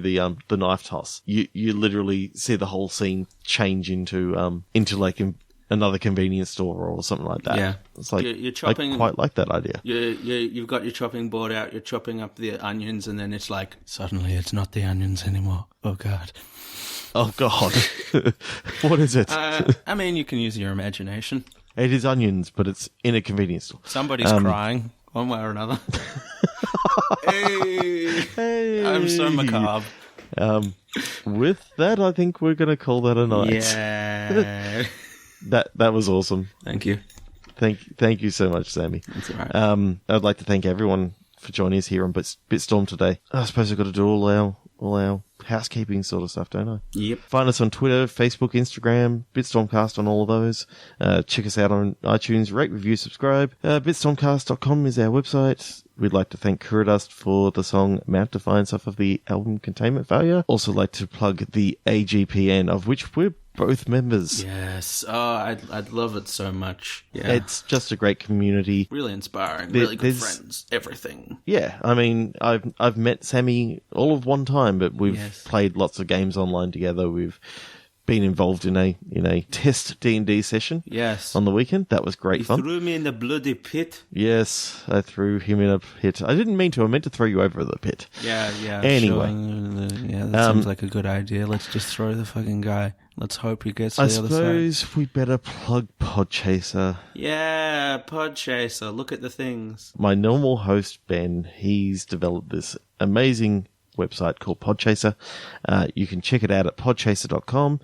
the knife toss, you literally see the whole scene change into like another convenience store or something like that. Yeah. It's like, you're chopping, I quite like that idea. You've got your chopping board out, you're chopping up the onions, and then it's like, suddenly it's not the onions anymore. Oh, God. Oh, God. What is it? You can use your imagination. It is onions, but it's in a convenience store. Somebody's crying, one way or another. Hey! I'm so macabre. With that, I think we're going to call that a night. Yeah. That was awesome. Thank you. Thank you so much, Sammy. That's all right. I'd like to thank everyone for joining us here on Bitstorm today. I suppose I've got to do all our housekeeping sort of stuff, don't I? Yep. Find us on Twitter, Facebook, Instagram, Bitstormcast on all of those. Check us out on iTunes, rate, review, subscribe. Bitstormcast.com is our website. We'd like to thank Kuradust for the song Mount Defiance off of the album Containment Failure. Also like to plug the AGPN, of which we're both members. Yes. Oh, I'd love it so much. Yeah. It's just a great community. Really inspiring. Really good friends. Everything. Yeah, I mean, I've met Sammy all of one time, but we've Yes. played lots of games online together. We've been involved in a test D&D session. Yes. On the weekend. That was great fun. You threw me in the bloody pit. Yes, I threw him in a pit. I didn't mean to. I meant to throw you over the pit. Yeah. Anyway. Sure. Yeah, that seems like a good idea. Let's just throw the fucking guy. Let's hope he gets to the other side. I suppose we better plug Podchaser. Yeah, Podchaser. Look at the things. My normal host, Ben, he's developed this amazing website called Podchaser. You can check it out at podchaser.com.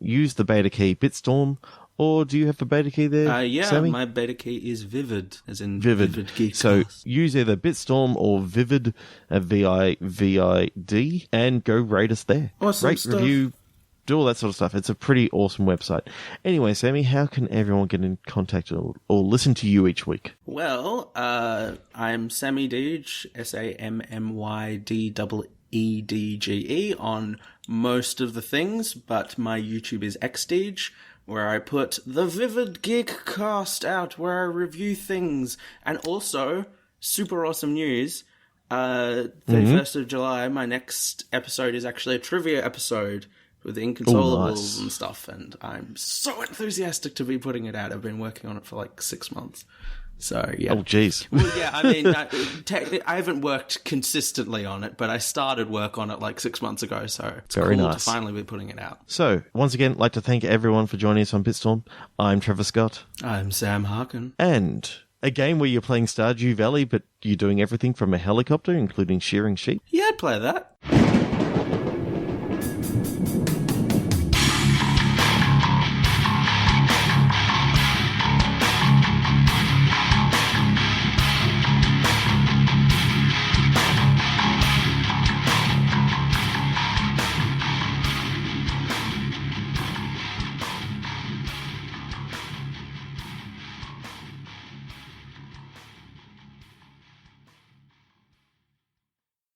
Use the beta key Bitstorm, or do you have a beta key there, yeah, Sammy? my beta key is Vivid, as in Vivid. Geekcast. So use either Bitstorm or Vivid, VIVID, and go rate us there. Awesome Rate, stuff. review, do all that sort of stuff. It's a pretty awesome website. Anyway, Sammy, how can everyone get in contact or listen to you each week? Well, I'm Sammy Deege, SAMMYDEEDGE on most of the things, but my YouTube is XDeege, where I put the Vivid Geekcast out, where I review things. And also, super awesome news, 31st of July, my next episode is actually a trivia episode with the Inconsolables nice. and stuff, and I'm so enthusiastic to be putting it out. I've been working on it for like 6 months. So, yeah. Oh, jeez. Well, yeah, I mean, I haven't worked consistently on it, but I started work on it like 6 months ago, so it's Very cool nice. to finally be putting it out. So, once again, I'd like to thank everyone for joining us on Bitstorm. I'm Trevor Scott. I'm Sam Harkin. And a game where you're playing Stardew Valley, but you're doing everything from a helicopter, including shearing sheep. Yeah, I'd play that.